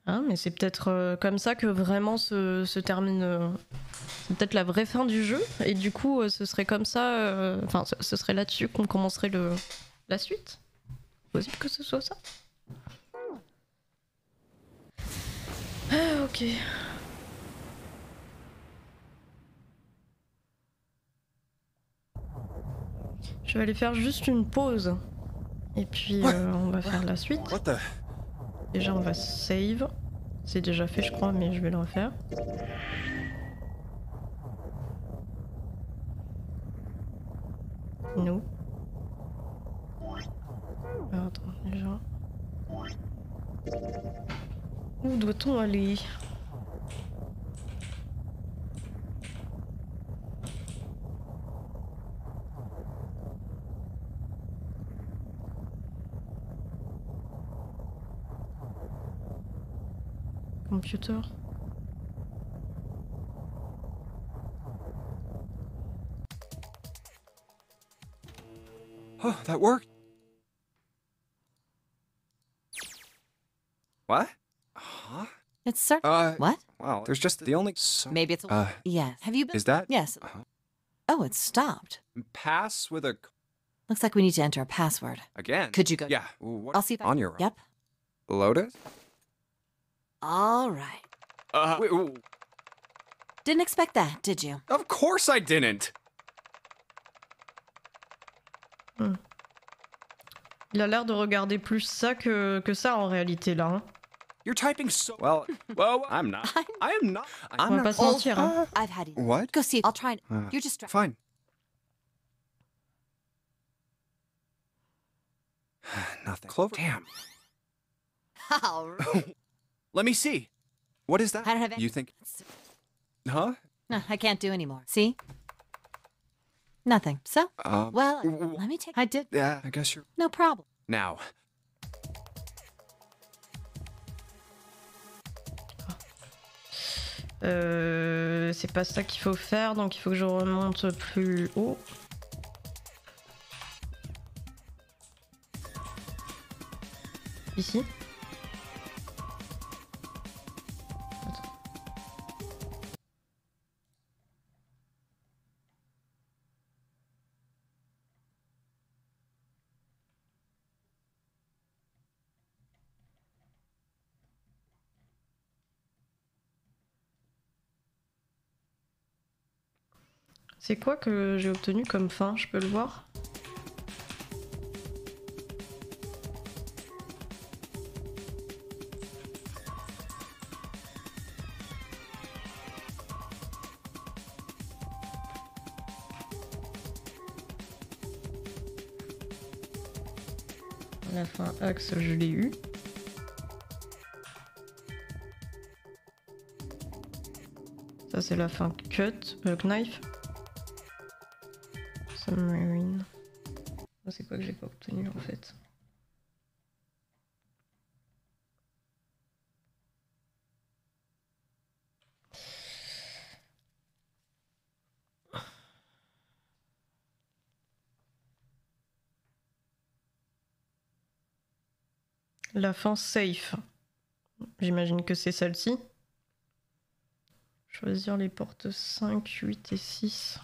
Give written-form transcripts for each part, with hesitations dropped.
Ah, mais c'est peut-être comme ça que vraiment se termine... c'est peut-être la vraie fin du jeu, et du coup ce serait comme ça... Enfin, ce serait là-dessus qu'on commencerait la suite. Possible que ce soit ça. Ah, ok. Je vais aller faire juste une pause. Et puis on va faire la suite. Déjà on va save. C'est déjà fait je crois, mais je vais le refaire. No. Alors, attends, déjà. Où doit-on aller? Computer. Oh, that worked. What? Huh? It's certain. What? Wow, there's just the only... Maybe it's a... yes. Have you been... Is that? Yes. Oh, it stopped. Pass with a... Looks like we need to enter a password. Again? Could you go... Yeah. What... I'll see if I... On your... Yep. Lotus? All right. Wait, Didn't expect that, did you? of course I didn't! Il a l'air de regarder plus ça que ça en réalité là. Hein. You're typing so... Well, I'm not. I am not. On va pas se mentir. Hein. I've had it. What? Go see. I'll try and... You're just... Fine. Nothing. Clover. Damn. All right. Let me see. What is that? I don't have any... You think... Huh? No, I can't do anymore. See? Nothing. So? Well, let me take... I did... Yeah, I guess you're... No problem. Now. C'est pas ça qu'il faut faire, donc il faut que je remonte plus haut. Ici. C'est quoi que j'ai obtenu comme fin? Je peux le voir? La fin axe, je l'ai eu. Ça c'est la fin cut, knife. Submarine. C'est quoi que j'ai pas obtenu en fait? La fin safe. J'imagine que c'est celle-ci. Choisir les portes 5, 8 et 6.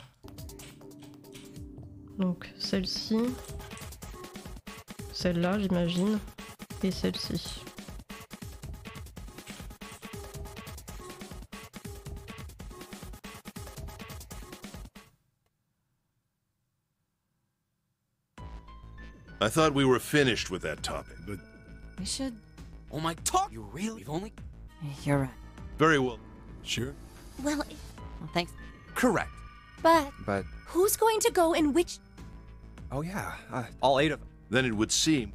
Donc celle-ci, celle-là j'imagine, et celle-ci. I thought we were finished with that topic, but... We should... Oh my talk! You really? We've only... You're right. Very well. Sure. Well, Well, thanks. Correct. but who's going to go in which... Oh yeah, all 8 of them. Then it would seem...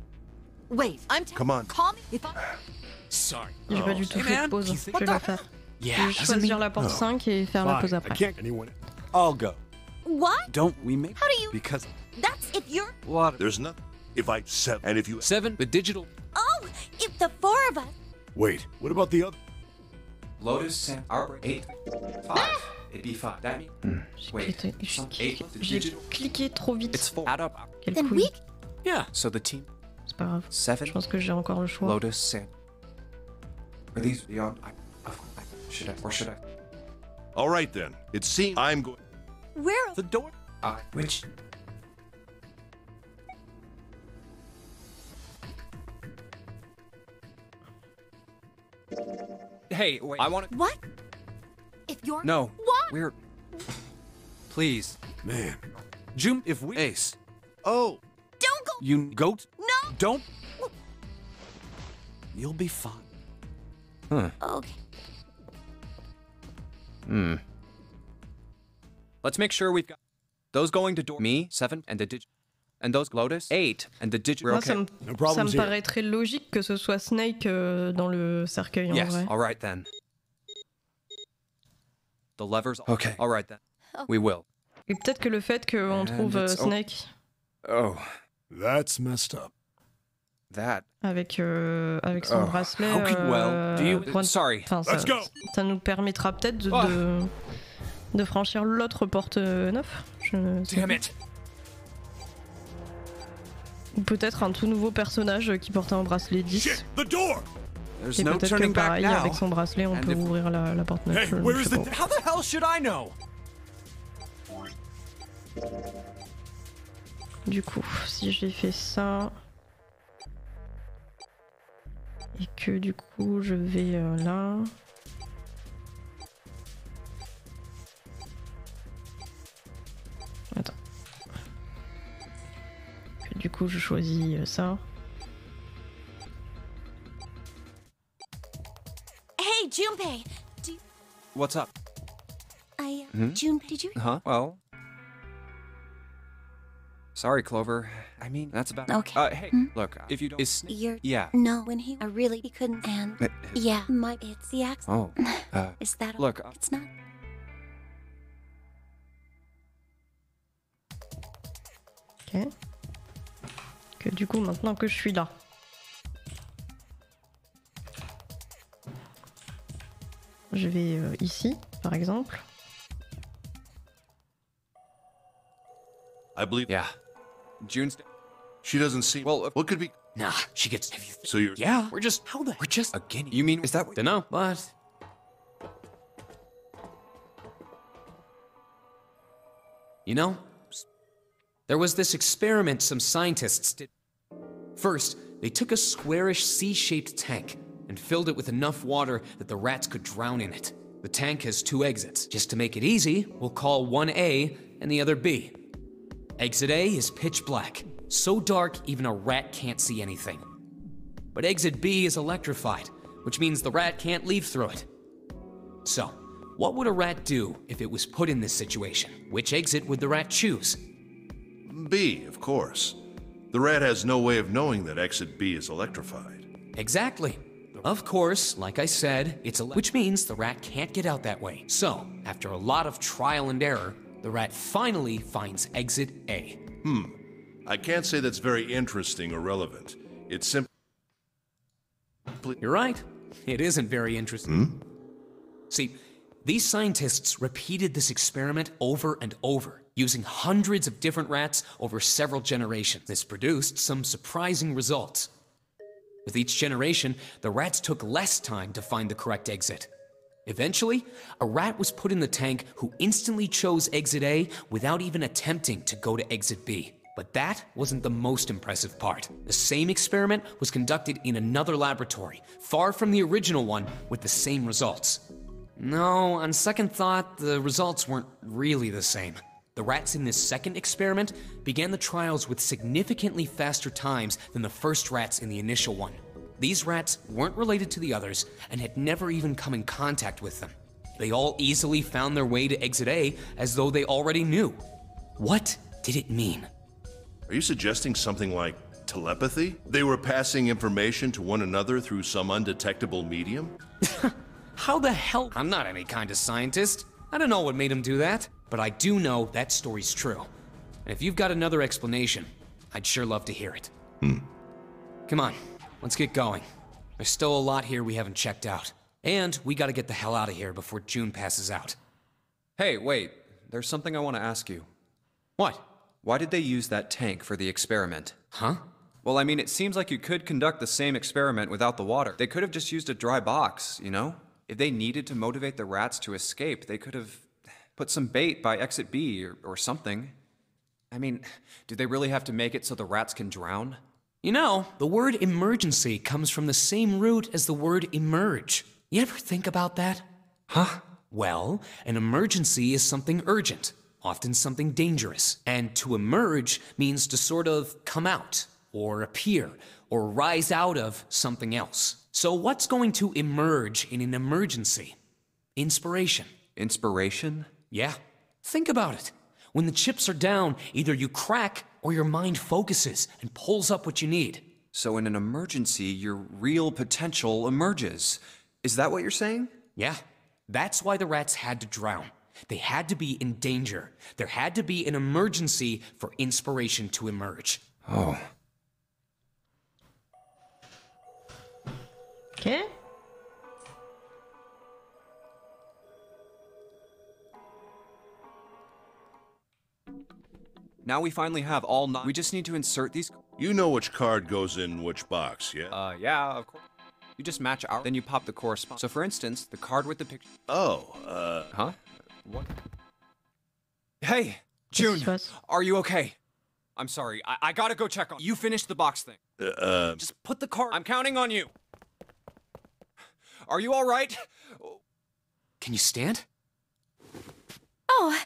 Wait, I'm... Come on. Call me if I... Sorry. J'ai pas du tout fait de pause, je vais la faire. Je vais choisir la porte 5 et faire la pause I après. can't... Anyone... I'll go. What? Don't we make... How do you... Because... That's if you're... What? There's nothing. If I... 7. And if you... 7, the digital... Oh, if the 4 of us... Wait, what about the other... Lotus and Arbor 8. 5. It'd be 5. That means... Wait. J'ai cliqué trop vite. It's 4. Add up. Quel Then couille. Yeah. So the team... C'est pas grave. 7. Je pense que j'ai encore le choix. Lotus and... Are these beyond? Should I? All right then. It seems I'm going. Where? The door. Which? Hey, wait. I want to. What? If you're. No. What? We're. Please, Man. June. If we ace, Oh. Don't go. you goat. No. Don't. You'll be fine. Huh. Okay. Let's make sure we've got those going to door. Me 7 and the digit. And those Lotus 8 and the digit. Moi, Okay. ça me No problems here. paraîtrait logique que ce soit Snake dans le cercueil en Yes. vrai. All right then. The levers. Okay. All right then. We will. Et peut-être que le fait qu'on And trouve it's- oh. Snake Oh, That's messed up. that. avec son bracelet. How could well? Do you? point- Sorry. Enfin, Let's go. ça nous permettra peut-être de franchir l'autre porte 9. Damn it. Ou peut-être un tout nouveau personnage qui porte un bracelet 10. Shit, the door! There's Et no peut-être que turning back pareil, now. avec son bracelet, on And peut if- ouvrir la porte 9. Hey, where is the... How the hell should I know? Du coup, si j'ai fait ça... Et que du coup, je vais là... Attends. Que du coup, je choisis ça. Hey, Junpei. What's up? Junpei, did you? Huh? Well. Sorry, Clover. I mean, that's about. Okay. Hey, look. If you don't. Is. You're. Yeah. No, when he really he couldn't and yeah, it's the accent. Oh. Is that Look. It's not. Ok. Que du coup, maintenant que je suis là. Je vais ici, par exemple. I believe... Yeah. June's. She doesn't see... Well, what could be... Nah, she gets. So you're... Yeah, we're just. How the? We're just a guinea. You mean? Is that? Dunno, but. You know, there was this experiment some scientists did. First, they took a squarish C-shaped tank and filled it with enough water that the rats could drown in it. The tank has 2 exits. Just to make it easy, we'll call one A and the other B. Exit A is pitch black, so dark even a rat can't see anything. But exit B is electrified, which means the rat can't leave through it. So, what would a rat do if it was put in this situation? Which exit would the rat choose? B, of course. The rat has no way of knowing that exit B is electrified. Exactly. Of course, like I said, which means the rat can't get out that way. So, after a lot of trial and error, the rat finally finds exit A. I can't say that's very interesting or relevant. It's simply... You're right. It isn't very interesting. See, these scientists repeated this experiment over and over, using hundreds of different rats over several generations. This produced some surprising results. With each generation, the rats took less time to find the correct exit. Eventually, a rat was put in the tank who instantly chose exit A without even attempting to go to exit B. But that wasn't the most impressive part. The same experiment was conducted in another laboratory, far from the original one, with the same results. No, on second thought, the results weren't really the same. The rats in this second experiment began the trials with significantly faster times than the first rats in the initial one. These rats weren't related to the others and had never even come in contact with them. They all easily found their way to exit A as though they already knew. What did it mean? Are you suggesting something like telepathy? They were passing information to one another through some undetectable medium? How the hell? I'm not any kind of scientist. I don't know what made them do that, but I do know that story's true. And if you've got another explanation, I'd sure love to hear it. Come on, let's get going. There's still a lot here we haven't checked out. And we gotta get the hell out of here before June passes out. Hey, wait. There's something I want to ask you. What? Why did they use that tank for the experiment? Huh? Well, I mean, it seems like you could conduct the same experiment without the water. They could have just used a dry box, you know? If they needed to motivate the rats to escape, they could have put some bait by exit B or something. I mean, do they really have to make it so the rats can drown? You know, the word emergency comes from the same root as the word emerge. You ever think about that? Huh? Well, an emergency is something urgent, often something dangerous. And to emerge means to sort of come out, or appear, or rise out of something else. So what's going to emerge in an emergency? Inspiration. Inspiration? Yeah. Think about it. When the chips are down, either you crack or your mind focuses and pulls up what you need. So in an emergency, your real potential emerges. Is that what you're saying? Yeah. That's why the rats had to drown. They had to be in danger. There had to be an emergency for inspiration to emerge. Oh. Okay. Now we finally have all 9. We just need to insert these. You know which card goes in which box, yeah? Yeah, of course. You just match our. Then you pop the corresponding. So for instance, the card with the picture. Oh, Huh? What? Hey, June, are you okay? I'm sorry, I gotta go check on. You finished the box thing. Just put the card. I'm counting on you. Are you all right? Can you stand? Oh,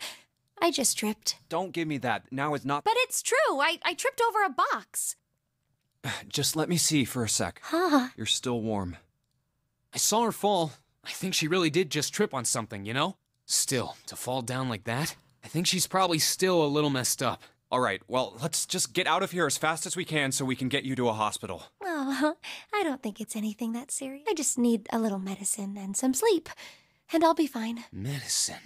I just tripped. Don't give me that. Now it's not. But it's true. I tripped over a box. Just let me see for a sec. Huh. You're still warm. I saw her fall. I think she really did just trip on something, you know? Still, to fall down like that, I think she's probably still a little messed up. All right, well, let's just get out of here as fast as we can so we can get you to a hospital. Oh, I don't think it's anything that serious. I just need a little medicine and some sleep, and I'll be fine. Medicine?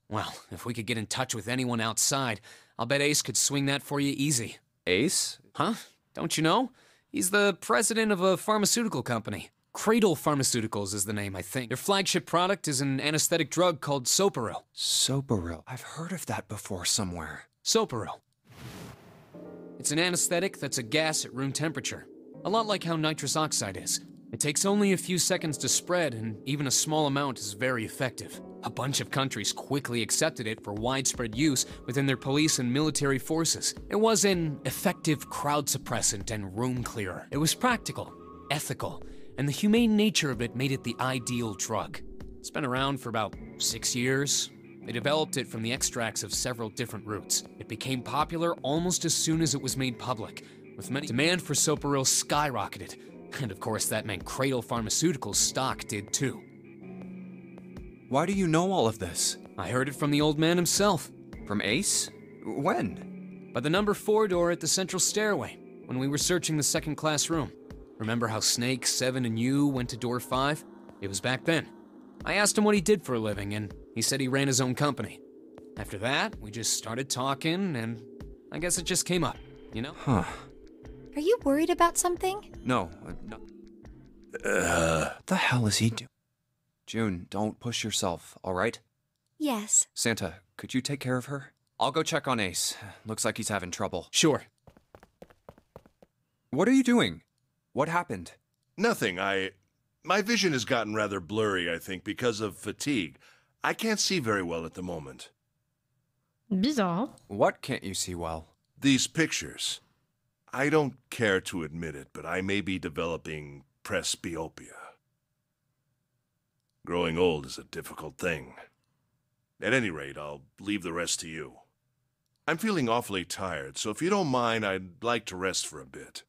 Well, if we could get in touch with anyone outside, I'll bet Ace could swing that for you easy. Ace? Huh? Don't you know? He's the president of a pharmaceutical company. Cradle Pharmaceuticals is the name, I think. Their flagship product is an anesthetic drug called Soparil. Soparil. I've heard of that before somewhere. Soparil. It's an anesthetic that's a gas at room temperature. A lot like how nitrous oxide is. It takes only a few seconds to spread, and even a small amount is very effective. A bunch of countries quickly accepted it for widespread use within their police and military forces. It was an effective crowd suppressant and room clearer. It was practical, ethical, and the humane nature of it made it the ideal drug. It's been around for about 6 years. They developed it from the extracts of several different roots. It became popular almost as soon as it was made public, with many demand for Soparil skyrocketed. And of course that meant Cradle Pharmaceuticals stock did too. Why do you know all of this? I heard it from the old man himself. From Ace? When? By the number 4 door at the central stairway, when we were searching the second class room. Remember how Snake, 7, and you went to door 5? It was back then. I asked him what he did for a living, and he said he ran his own company. After that, we just started talking, and I guess it just came up, you know? Huh. Are you worried about something? No. What the hell is he doing? June, don't push yourself, all right? Yes. Santa, could you take care of her? I'll go check on Ace. Looks like he's having trouble. Sure. What are you doing? What happened? Nothing. My vision has gotten rather blurry, I think, because of fatigue. I can't see very well at the moment. Bizarre. What can't you see well? These pictures. I don't care to admit it, but I may be developing presbyopia. Growing old is a difficult thing. At any rate, I'll leave the rest to you. I'm feeling awfully tired, so if you don't mind, I'd like to rest for a bit.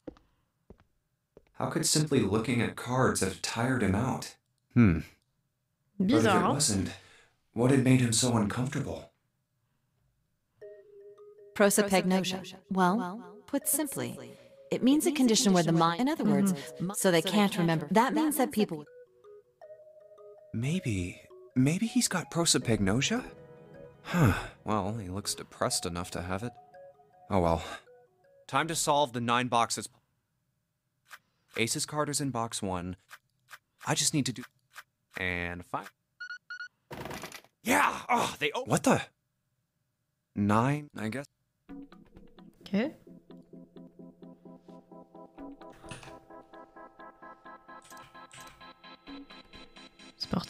How could simply looking at cards have tired him out? Hmm. But if it Bizarre. wasn't, what had made him so uncomfortable? Prosopagnosia. Well, put simply, it means a condition where the mind, in other words, so they can't remember. That means that people... Maybe he's got prosopagnosia? Huh. Well, he looks depressed enough to have it. Oh well. Time to solve the 9 boxes. Ace's card is in box 1. I just need to do... And 5. Yeah! Oh, they... Oh. What the? 9, I guess. Okay.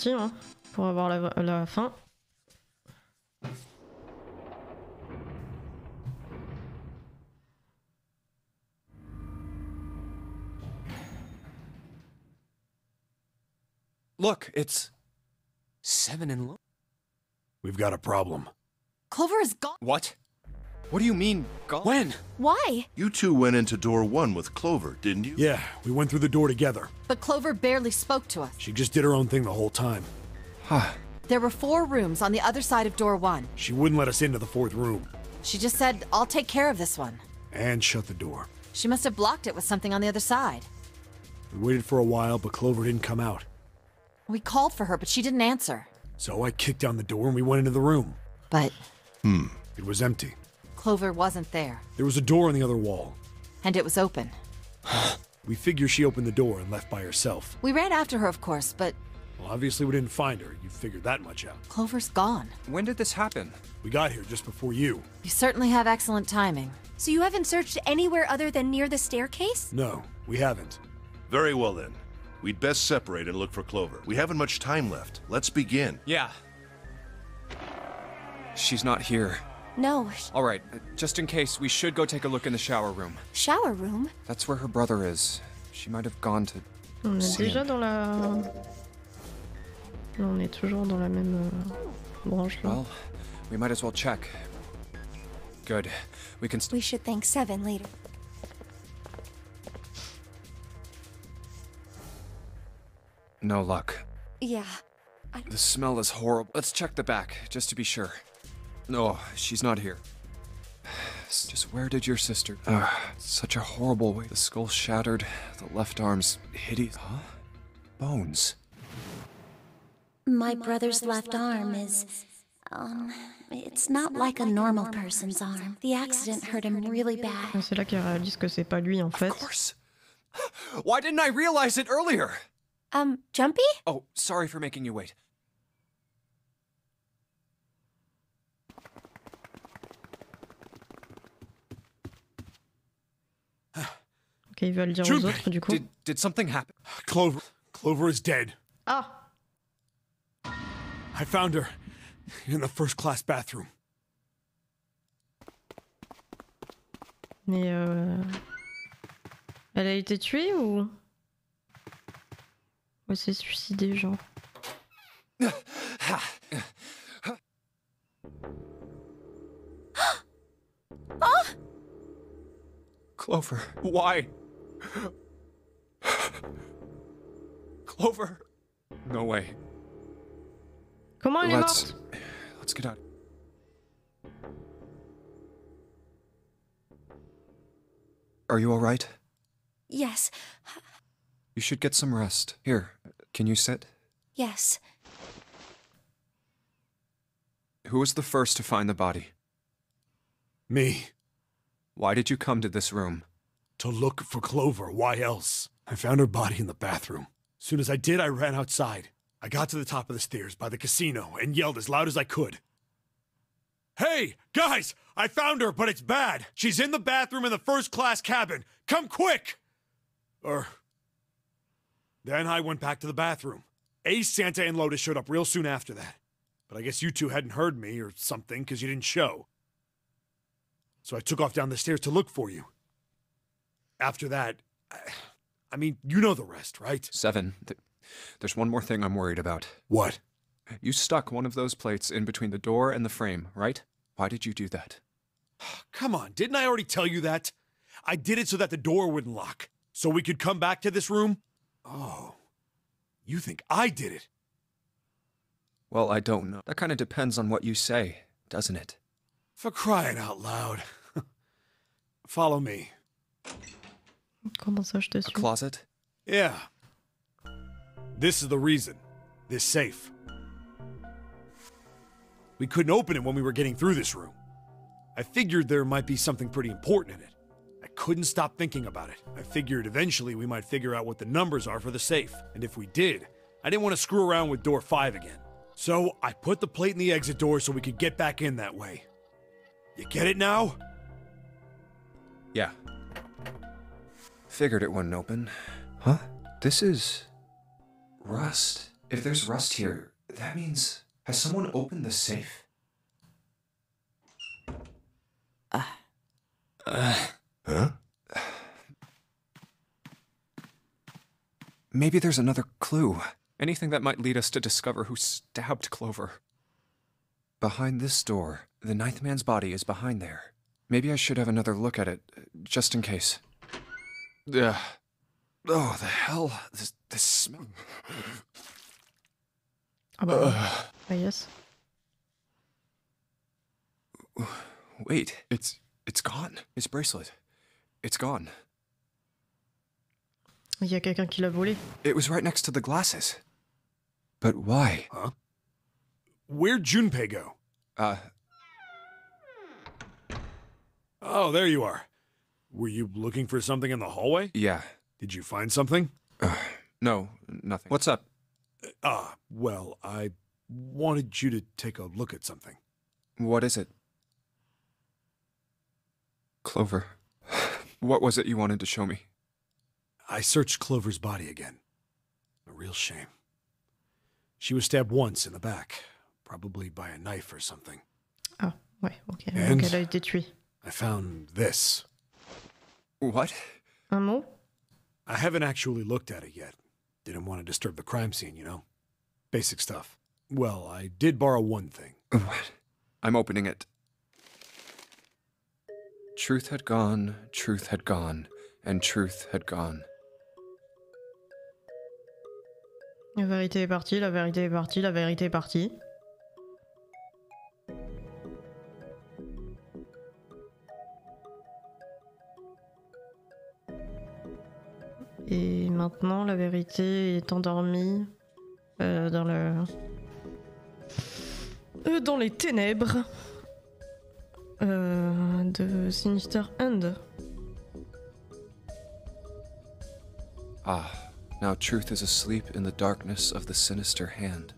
parti hein, pour avoir la fin. Look, it's 7 in low. We've got a problem. Clover is gone. What? What do you mean, gone? When? Why? You two went into door 1 with Clover, didn't you? Yeah, we went through the door together. But Clover barely spoke to us. She just did her own thing the whole time. There were 4 rooms on the other side of door 1. She wouldn't let us into the 4th room. She just said, I'll take care of this one. And shut the door. She must have blocked it with something on the other side. We waited for a while, but Clover didn't come out. We called for her, but she didn't answer. So I kicked down the door and we went into the room. But It was empty. Clover wasn't there, There was a door on the other wall. and it was open. We figure she opened the door and left by herself. We ran after her, of course, but Well, obviously we didn't find her. You figured that much out. Clover's gone. When did this happen? We got here just before you. You certainly have excellent timing. So you haven't searched anywhere other than near the staircase? No, we haven't. Very well then. We'd best separate and look for Clover. We haven't much time left. Let's begin. Yeah. She's not here. No. All right, just in case, we should go take a look in the shower room. Shower room? That's where her brother is. She might have gone to... On est see déjà him. dans la... Non, on est toujours dans la même branche là. Well, we might as well check. Good. We can... We should thank Seven later. No luck. Yeah. The smell is horrible. Let's check the back, just to be sure. No, she's not here. Just where did your sister... such a horrible way. The skull shattered, the left arm's hideous... Huh? Bones. My brother's left arm is, it's not like a normal person's arm. The accident hurt him really bad. C'est là qu'il réalise que c'est pas lui en fait. Of course. Why didn't I realize it earlier? Jumpy? Oh, sorry for making you wait. Ok, il va le dire aux autres du coup. Did something happen? Clover is dead. Ah! I found her in the first-class bathroom. Mais elle a été tuée ou elle s'est suicidée genre? Clover, why? Clover? No way. Comment elle est morte? Let's get out. Are you all right? Yes. You should get some rest. Here, can you sit? Yes. Who was the first to find the body? Me. Why did you come to this room? To look for Clover. Why else? I found her body in the bathroom. As soon as I did, I ran outside. I got to the top of the stairs by the casino and yelled as loud as I could. Hey, guys! I found her, but it's bad! She's in the bathroom in the first-class cabin! Come quick! Then I went back to the bathroom. Ace, Santa, and Lotus showed up real soon after that. But I guess you two hadn't heard me or something, because you didn't show. So I took off down the stairs to look for you. After that, I mean, you know the rest, right? Seven, there's one more thing I'm worried about. What? You stuck one of those plates in between the door and the frame, right? Why did you do that? Come on, didn't I already tell you that? I did it so that the door wouldn't lock. So we could come back to this room? Oh, you think I did it? Well, I don't know. That kind of depends on what you say, doesn't it? For crying out loud. Follow me. Comment ça je te A suis? closet? Yeah. This is the reason. This safe. We couldn't open it when we were getting through this room. I figured there might be something pretty important in it. I couldn't stop thinking about it. I figured eventually we might figure out what the numbers are for the safe. And if we did, I didn't want to screw around with door 5 again. So I put the plate in the exit door so we could get back in that way. You get it now? Yeah. Figured it wouldn't open. Huh? This is... rust. If there's rust here, that means... Has someone opened the safe? Huh? Maybe there's another clue. Anything that might lead us to discover who stabbed Clover. Behind this door, the ninth man's body is behind there. Maybe I should have another look at it, just in case. Ugh. Oh, the hell? This smell. Ah bah, yes. Wait, it's gone. His bracelet. It's gone. Il y a quelqu'un qui l'a volé. It was right next to the glasses. But why? Huh? Where'd Junpei go? Oh, there you are. Were you looking for something in the hallway? Yeah. Did you find something? No, nothing. What's up? Well, I wanted you to take a look at something. What is it? Clover. What was it you wanted to show me? I searched Clover's body again. A real shame. She was stabbed once in the back, probably by a knife or something. Ah, ouais, ok. And Donc elle a été tuée. I found this. What? Un mot? I haven't actually looked at it yet. Didn't want to disturb the crime scene, you know? Basic stuff. Well, I did borrow one thing. What? I'm opening it. Truth had gone, and truth had gone. La vérité est partie, la vérité est partie, la vérité est partie. Et maintenant, la vérité est endormie dans les ténèbres de Sinister Hand. Ah, now truth is asleep in the darkness of the sinister hand.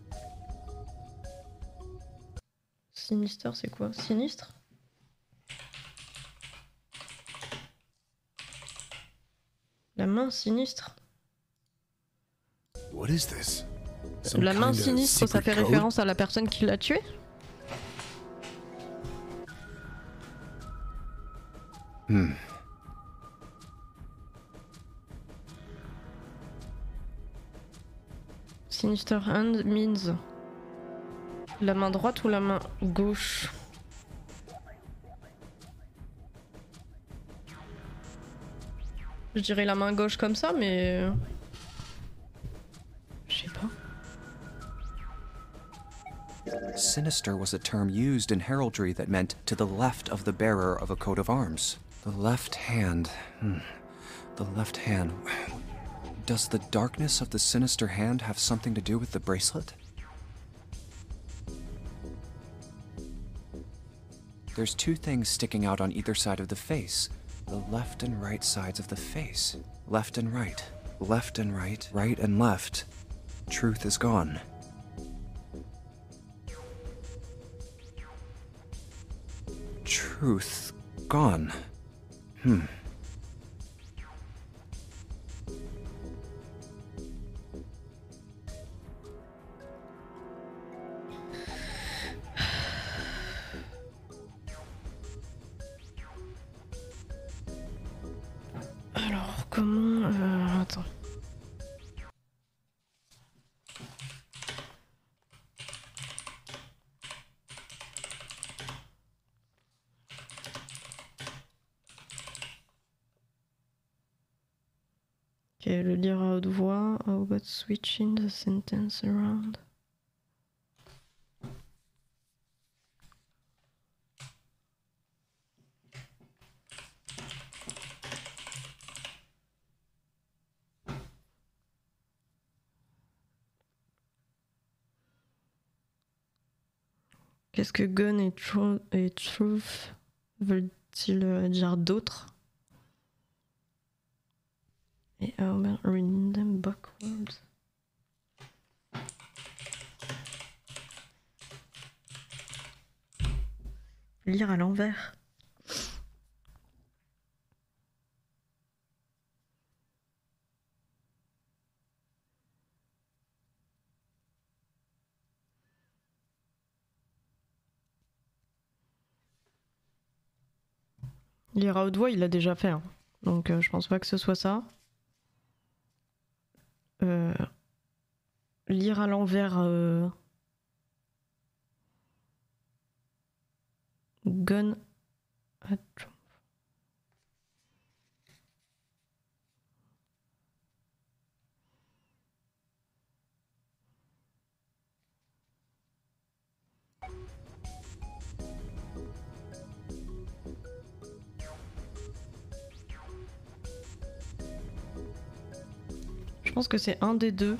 Sinister, c'est quoi? Sinistre? La main sinistre. What is this? La main sinistre, ça fait référence à la personne qui l'a tué? Sinister Hand means la main droite ou la main gauche? Je dirais la main gauche comme ça, mais... Je sais pas. Sinister was a term used in heraldry that meant to the left of the bearer of a coat of arms. The left hand. The left hand. Does the darkness of the sinister hand have something to do with the bracelet? There's two things sticking out on either side of the face. The left and right sides of the face. Left and right. Left and right. Right and left. Truth is gone. Truth gone. Alors, comment... Attends. Ok, le lire à haute voix. How about switching the sentence around? Qu'est-ce que gun et truth veulent-ils dire d'autre? Et how about reading them backwards? Lire à l'envers. Lire à haute voix, il l'a déjà fait. Hein. Donc je pense pas que ce soit ça. Lire à l'envers. Gun. Je pense que c'est un des deux.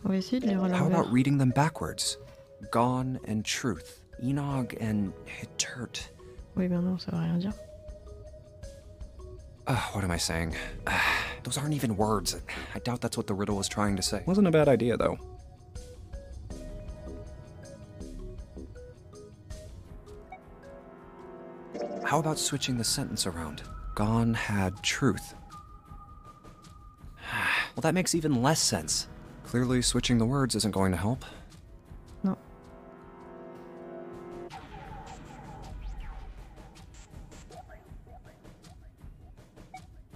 On va essayer de lire à How l'envers. about reading them backwards? Gone and truth. Enog and Hittert. Oui, ben non, ça veut rien dire. What am I saying? Those aren't even words. I doubt that's what the riddle was trying to say. Wasn't a bad idea, though. How about switching the sentence around? Gone had truth. Well, that makes even less sense. Clearly, switching the words isn't going to help. Non.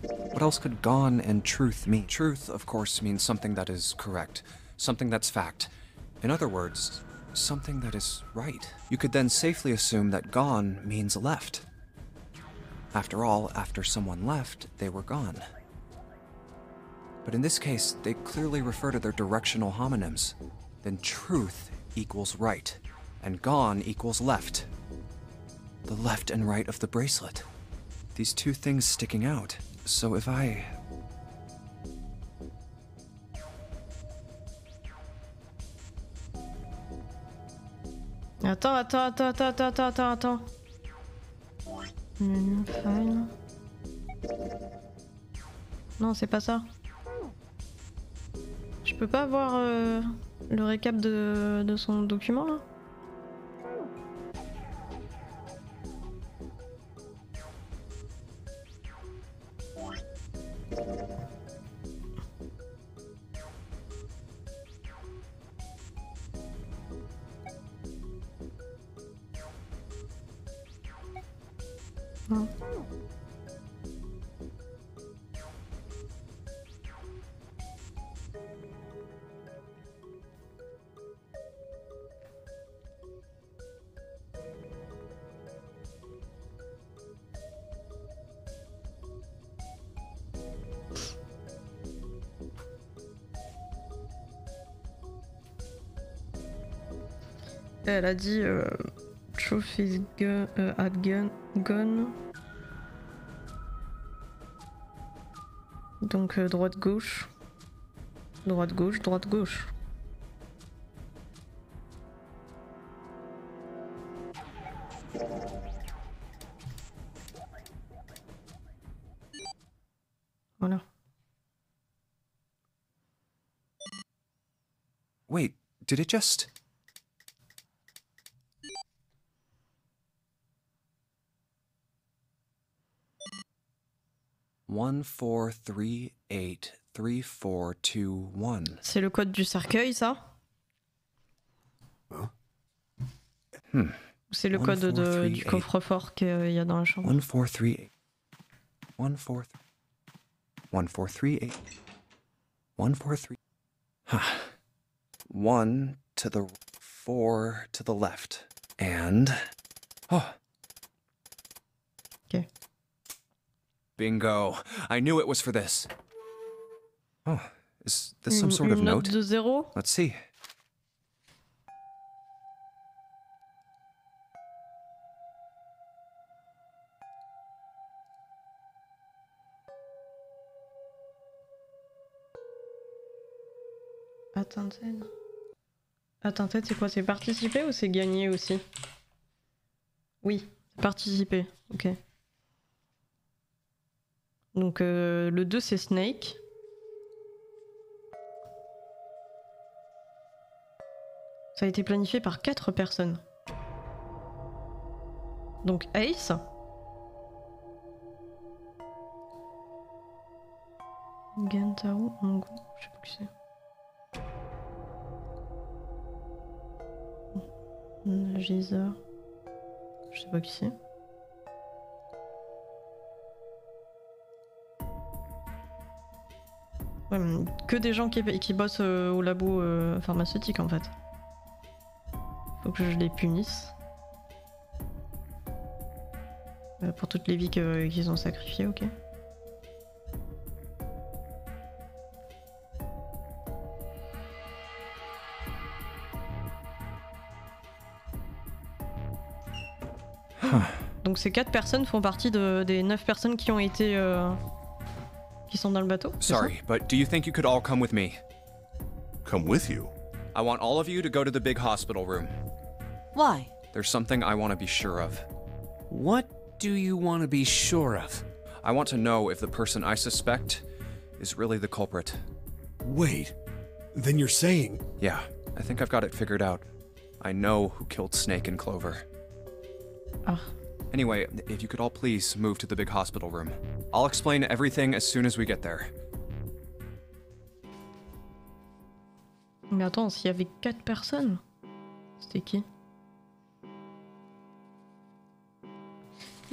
What else could gone and truth mean? Truth, of course, means something that is correct, something that's fact. In other words, something that is right. You could then safely assume that gone means left. After all, after someone left, they were gone. But in this case, they clearly refer to their directional homonyms. Then truth equals right, and gone equals left. The left and right of the bracelet. These two things sticking out. So if I... Attends. File. Non, c'est pas ça. Je peux pas avoir le récap de son document là? Non. Elle a dit truth is gone. Donc droite-gauche. Droite-gauche, droite-gauche. Voilà. Wait, did it just... 14383421. C'est le code du cercueil, ça? Ou c'est le code du coffre-fort qu'il y a dans la chambre? 1438. 1438. 143. 1 to the 4 to the left. And... Oh. Okay. Bingo. I knew it was for this. Oh, is this some sort of note? De 0? Let's see. Atteinte, c'est quoi? C'est participer ou c'est gagner aussi? Oui, participer, ok. Donc le 2 c'est Snake. Ça a été planifié par 4 personnes. Donc Ace. Gentao, Mongo, je sais pas qui c'est. Geyser. Je sais pas qui c'est. Ouais, que des gens qui bossent au labo pharmaceutique en fait. Faut que je les punisse. Pour toutes les vies qu'ils ont sacrifiées, ok. Donc ces 4 personnes font partie des 9 personnes qui ont été... qui sont dans le bateau. Sorry, but do you think you could all come with me? Come with you? I want all of you to go to the big hospital room. Why? There's something I want to be sure of. What do you want to be sure of? I want to know if the person I suspect is really the culprit. Wait, then you're saying... Yeah, I think I've got it figured out. I know who killed Snake and Clover. Ah. Anyway, if you could all please move to the big hospital room. I'll explain everything as soon as we get there. Mais attends, s'il y avait 4 personnes, c'était qui?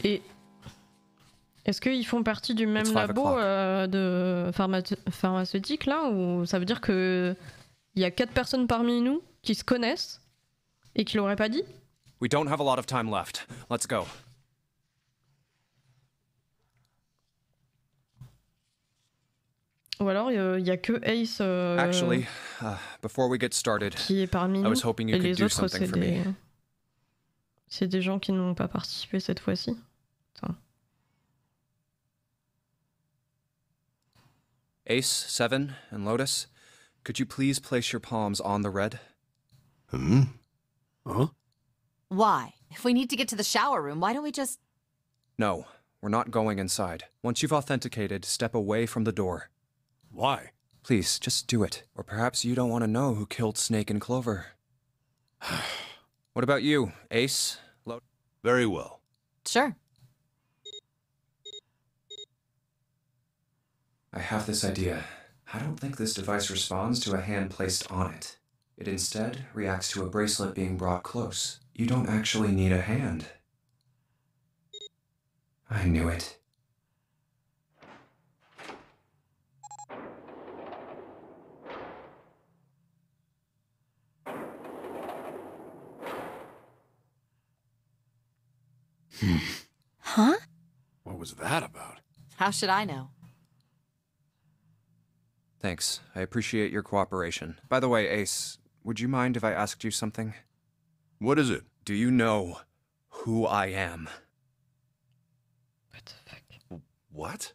Et est-ce qu'ils font partie du même labo de pharmaceutique là, ou ça veut dire que il y a 4 personnes parmi nous qui se connaissent et qui l'auraient pas dit? We don't have a lot of time left. Let's go. Ou alors il y a que Ace Actually, before we get started, qui est parmi I nous was hoping you et could les do autres something for me. c'est des gens qui n'ont pas participé cette fois-ci. Attends. Ace, Seven, and Lotus, could you please place your palms on the red? Huh? Why? If we need to get to the shower room, why don't we just... No, we're not going inside. Once you've authenticated, step away from the door. Why? Please, just do it. Or perhaps you don't want to know who killed Snake and Clover. What about you, Ace? Very well. Sure. I have this idea. I don't think this device responds to a hand placed on it. It instead reacts to a bracelet being brought close. You don't actually need a hand. I knew it. Huh? What was that about? How should I know? Thanks. I appreciate your cooperation. By the way, Ace, would you mind if I asked you something? What is it? Do you know who I am? What the fuck? What?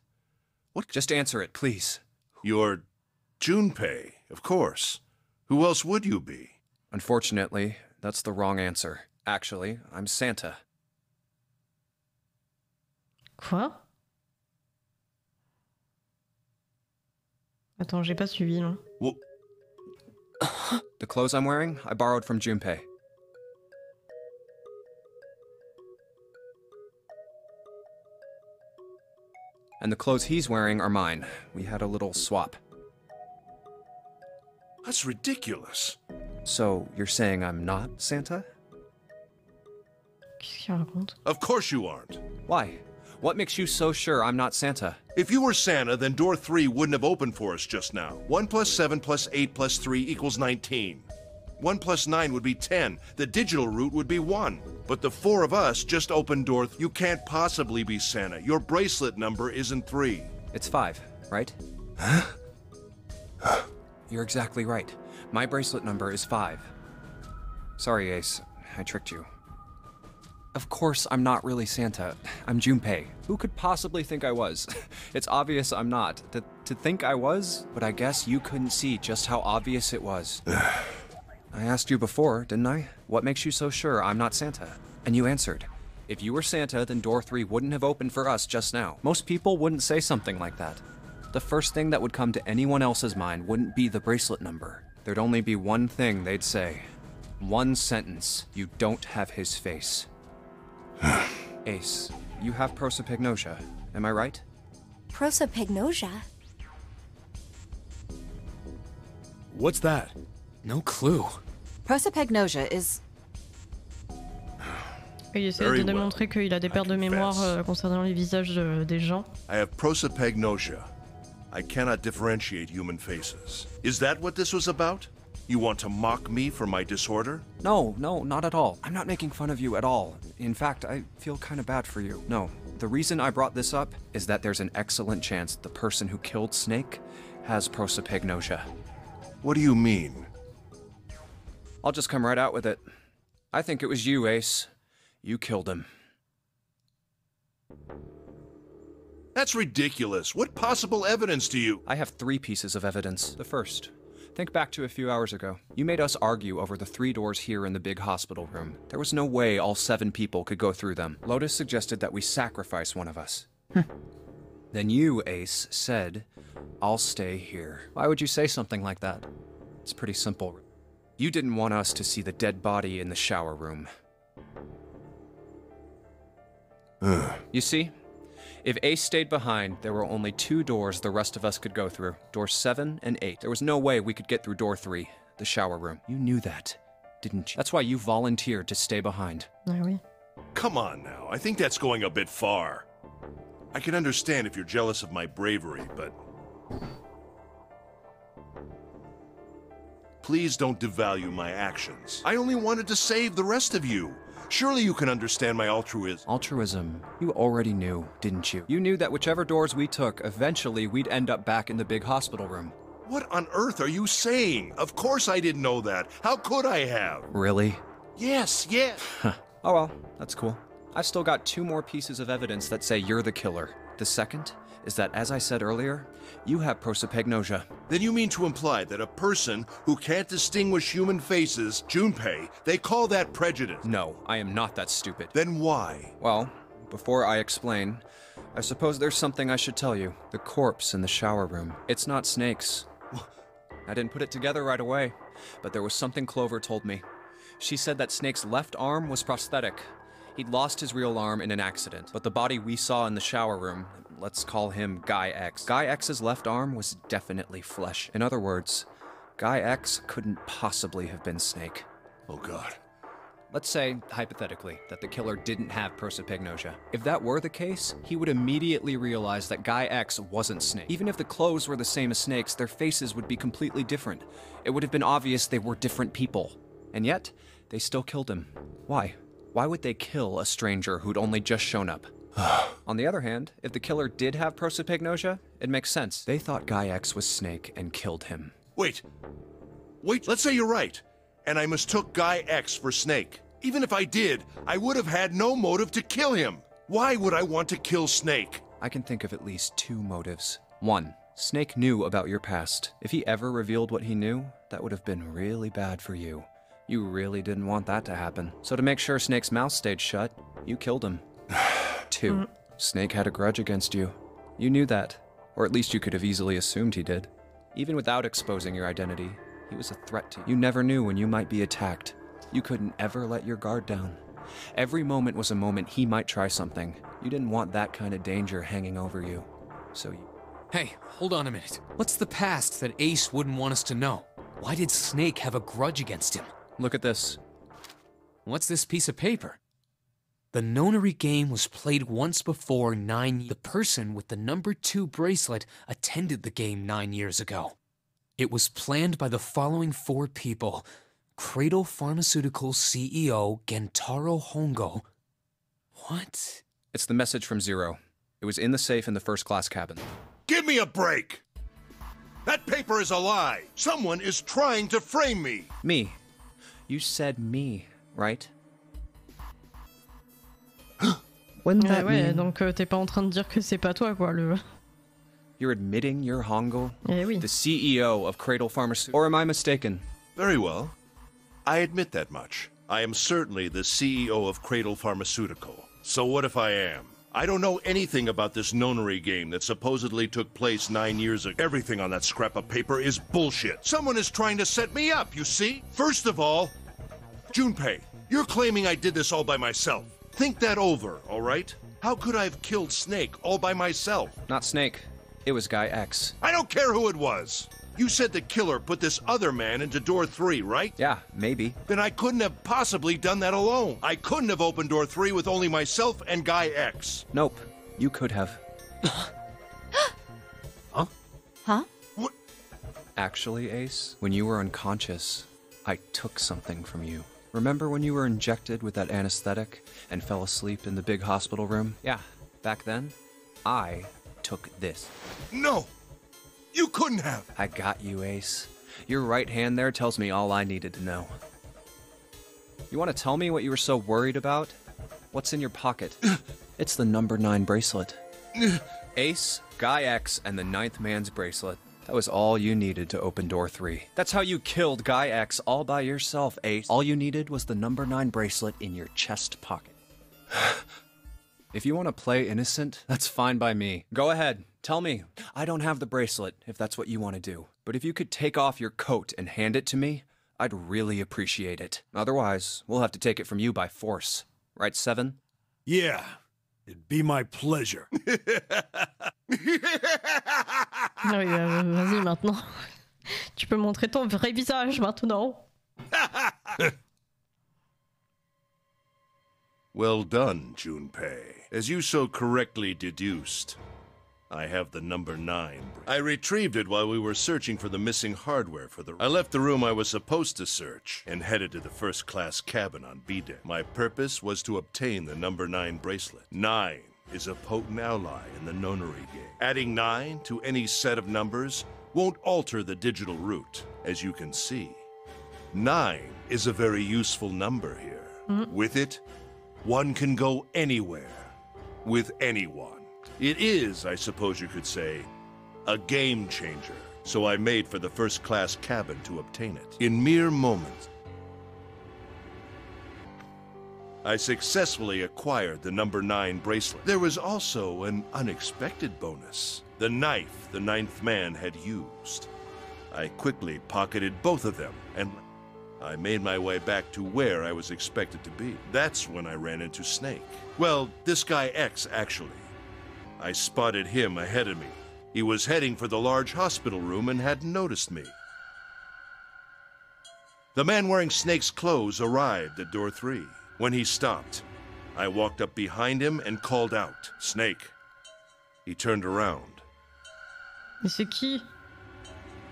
Just answer it, please. You're Junpei, of course. Who else would you be? Unfortunately, that's the wrong answer. Actually, I'm Santa. Quoi? Attends, j'ai pas suivi, non? Well, The clothes I'm wearing, I borrowed from Junpei. And the clothes he's wearing are mine. We had a little swap. that's ridiculous. So, you're saying I'm not Santa? Qu'est-ce qu'il raconte? Of course you aren't. Why? What makes you so sure I'm not Santa? If you were Santa, then door 3 wouldn't have opened for us just now. 1 plus 7 plus 8 plus 3 equals 19. 1 plus 9 would be 10. The digital route would be 1. But the 4 of us just opened door... You can't possibly be Santa. Your bracelet number isn't 3. It's 5, right? Huh? You're exactly right. My bracelet number is 5. Sorry, Ace. I tricked you. Of course I'm not really Santa. I'm Junpei. Who could possibly think I was? It's obvious I'm not. To think I was, but I guess you couldn't see just how obvious it was. I asked you before, didn't I? What makes you so sure I'm not Santa? And you answered. If you were Santa, then door 3 wouldn't have opened for us just now. Most people wouldn't say something like that. The first thing that would come to anyone else's mind wouldn't be the bracelet number. There'd only be one thing they'd say. One sentence. You don't have his face. Ace, you have prosopagnosia, am I right? Prosopagnosia? What's that? No clue. Prosopagnosia is... Et il essaie de démontrer qu'il a des pertes de mémoire concernant les visages des gens. I have prosopagnosia. I cannot differentiate human faces. Is that what this was about? You want to mock me for my disorder? No, not at all. I'm not making fun of you at all. In fact, I feel kind of bad for you. No, the reason I brought this up is that there's an excellent chance the person who killed Snake has prosopagnosia. What do you mean? I'll just come right out with it. I think it was you, Ace. You killed him. That's ridiculous. What possible evidence do you... I have 3 pieces of evidence. The first, think back to a few hours ago. You made us argue over the 3 doors here in the big hospital room. There was no way all 7 people could go through them. Lotus suggested that we sacrifice one of us. Then you, Ace, said, I'll stay here. Why would you say something like that? It's pretty simple. You didn't want us to see the dead body in the shower room. You see? If Ace stayed behind, there were only 2 doors the rest of us could go through. Doors 7 and 8. There was no way we could get through door 3, the shower room. You knew that, didn't you? That's why you volunteered to stay behind. Ah oui. Come on now, I think that's going a bit far. I can understand if you're jealous of my bravery, but... Please don't devalue my actions. I only wanted to save the rest of you. Surely you can understand my altruism. Altruism? You already knew, didn't you? You knew that whichever doors we took, eventually we'd end up back in the big hospital room. What on earth are you saying? Of course I didn't know that. How could I have? Really? Yes. Oh well, that's cool. I've still got 2 more pieces of evidence that say you're the killer. The second is that, as I said earlier, you have prosopagnosia. Then you mean to imply that a person who can't distinguish human faces, Junpei, they call that prejudice? No, I am not that stupid. Then why? Well, before I explain, I suppose there's something I should tell you. The corpse in the shower room. It's not Snake's. I didn't put it together right away, but there was something Clover told me. She said that Snake's left arm was prosthetic. He'd lost his real arm in an accident, but the body we saw in the shower room, let's call him Guy X. Guy X's left arm was definitely flesh. In other words, Guy X couldn't possibly have been Snake. Oh God. Let's say, hypothetically, that the killer didn't have prosopagnosia. If that were the case, he would immediately realize that Guy X wasn't Snake. Even if the clothes were the same as Snake's, their faces would be completely different. It would have been obvious they were different people. And yet, they still killed him. Why? Why would they kill a stranger who'd only just shown up? On the other hand, if the killer did have prosopagnosia, it makes sense. They thought Guy X was Snake and killed him. Wait, let's say you're right, and I mistook Guy X for Snake. Even if I did, I would have had no motive to kill him. Why would I want to kill Snake? I can think of at least 2 motives. 1, Snake knew about your past. If he ever revealed what he knew, that would have been really bad for you. You really didn't want that to happen. So to make sure Snake's mouth stayed shut, you killed him. 2, Snake had a grudge against you. You knew that, or at least you could have easily assumed he did. Even without exposing your identity, he was a threat to you. You never knew when you might be attacked. You couldn't ever let your guard down. Every moment was a moment he might try something. You didn't want that kind of danger hanging over you. So you... Hey, hold on a minute. What's the past that Ace wouldn't want us to know? Why did Snake have a grudge against him? Look at this. What's this piece of paper? The nonary game was played once before 9 years. The person with the number 2 bracelet attended the game 9 years ago. It was planned by the following 4 people. Cradle Pharmaceuticals CEO Gentaro Hongo. What? It's the message from Zero. It was in the safe in the first-class cabin. Give me a break! That paper is a lie! Someone is trying to frame me! Me. You said me, right? Ouais, donc t'es pas en train de dire que c'est pas toi, quoi, le... You're admitting you're Hongo? Eh oui. The CEO of Cradle Pharmaceuticals? Or am I mistaken? Very well. I admit that much. I am certainly the CEO of Cradle Pharmaceutical. So what if I am? I don't know anything about this nonary game that supposedly took place 9 years ago. Everything on that scrap of paper is bullshit. Someone is trying to set me up, you see? First of all, Junpei, you're claiming I did this all by myself. Think that over, all right? How could I have killed Snake all by myself? Not Snake. It was Guy X. I don't care who it was. You said the killer put this other man into door 3, right? Yeah, maybe. Then I couldn't have possibly done that alone. I couldn't have opened door 3 with only myself and Guy X. Nope. You could have. Huh? Huh? What? Actually, Ace, when you were unconscious, I took something from you. Remember when you were injected with that anesthetic and fell asleep in the big hospital room? Yeah, back then, I took this. No! You couldn't have! I got you, Ace. Your right hand there tells me all I needed to know. You want to tell me what you were so worried about? What's in your pocket? It's the number 9 bracelet. Ace, Guy X, and the 9th man's bracelet. That was all you needed to open door 3. That's how you killed Guy X all by yourself, Ace. All you needed was the number 9 bracelet in your chest pocket. If you want to play innocent, that's fine by me. Go ahead, tell me. I don't have the bracelet, if that's what you want to do. But if you could take off your coat and hand it to me, I'd really appreciate it. Otherwise, we'll have to take it from you by force. Right, Seven? Yeah, it'd be my pleasure. Oui, vas-y maintenant. Tu peux montrer ton vrai visage maintenant. Well done, Junpei. As you so correctly deduced, I have the number 9. I retrieved it while we were searching for the missing hardware for the... I left the room I was supposed to search and headed to the first-class cabin on B-Deck. My purpose was to obtain the number 9 bracelet. 9 is a potent ally in the nonary game. Adding 9 to any set of numbers won't alter the digital root, as you can see. 9 is a very useful number here. With it, one can go anywhere, with anyone. It is, I suppose you could say, a game changer. So I made for the first-class cabin to obtain it. In mere moments, I successfully acquired the number 9 bracelet. There was also an unexpected bonus. The knife the 9th man had used. I quickly pocketed both of them, and I made my way back to where I was expected to be. That's when I ran into Snake. Well, this guy X, actually. I spotted him ahead of me. He was heading for the large hospital room and hadn't noticed me. The man wearing Snake's clothes arrived at door 3. When he stopped, I walked up behind him and called out, "Snake." He turned around. Mais c'est qui?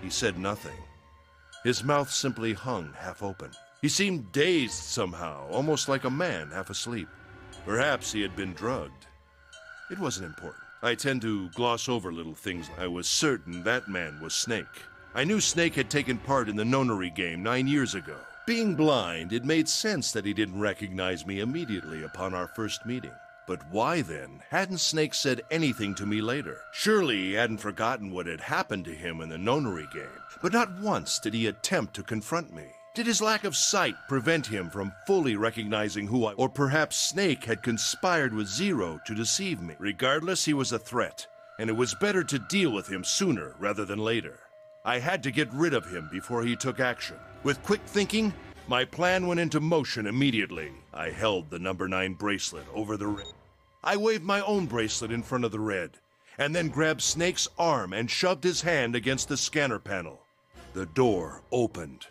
He said nothing. His mouth simply hung half open. He seemed dazed somehow, almost like a man half asleep. Perhaps he had been drugged. It wasn't important. I tend to gloss over little things. I was certain that man was Snake. I knew Snake had taken part in the nonary game 9 years ago. Being blind, it made sense that he didn't recognize me immediately upon our first meeting. But why then hadn't Snake said anything to me later? Surely he hadn't forgotten what had happened to him in the nonary game. But not once did he attempt to confront me. Did his lack of sight prevent him from fully recognizing who I... Or perhaps Snake had conspired with Zero to deceive me. Regardless, he was a threat, and it was better to deal with him sooner rather than later. I had to get rid of him before he took action. With quick thinking, my plan went into motion immediately. I held the number 9 bracelet over the red. I waved my own bracelet in front of the red, and then grabbed Snake's arm and shoved his hand against the scanner panel. The door opened.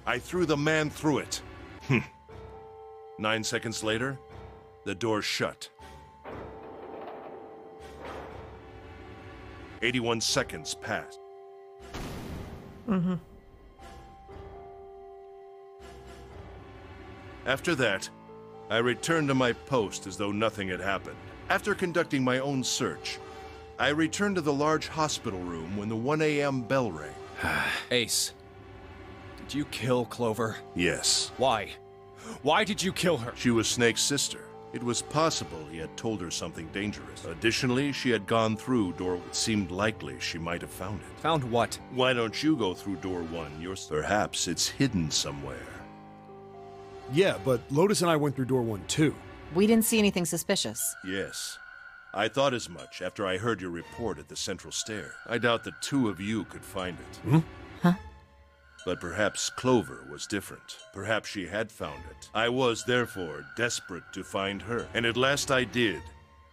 I threw the man through it. 9 seconds later, the door shut. 81 seconds passed. After that, I returned to my post as though nothing had happened. After conducting my own search, I returned to the large hospital room when the 1 a.m. bell rang. Ace, did you kill Clover? Yes. Why? Why did you kill her? She was Snake's sister. It was possible he had told her something dangerous. Additionally, she had gone through door... It seemed likely she might have found it. Found what? Why don't you go through door 1? Perhaps it's hidden somewhere. Yeah, but Lotus and I went through door 1 too. We didn't see anything suspicious. Yes. I thought as much after I heard your report at the central stair. I doubt the two of you could find it. Huh? But perhaps Clover was different. Perhaps she had found it. I was, therefore, desperate to find her. And at last I did,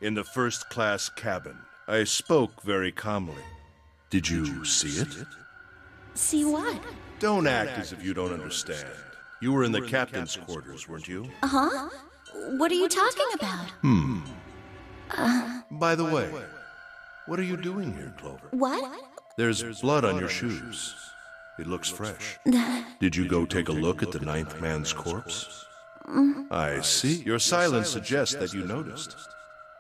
in the first-class cabin. I spoke very calmly. Did you see it? See what? Don't act as if you don't understand. You were in the captain's quarters, weren't you? Uh-huh. What are you talking about? By the way, what are you doing here, Clover? What? There's blood on your shoes. It looks fresh. Did you go take a look at the ninth man's corpse? I see. Your silence suggests that you noticed.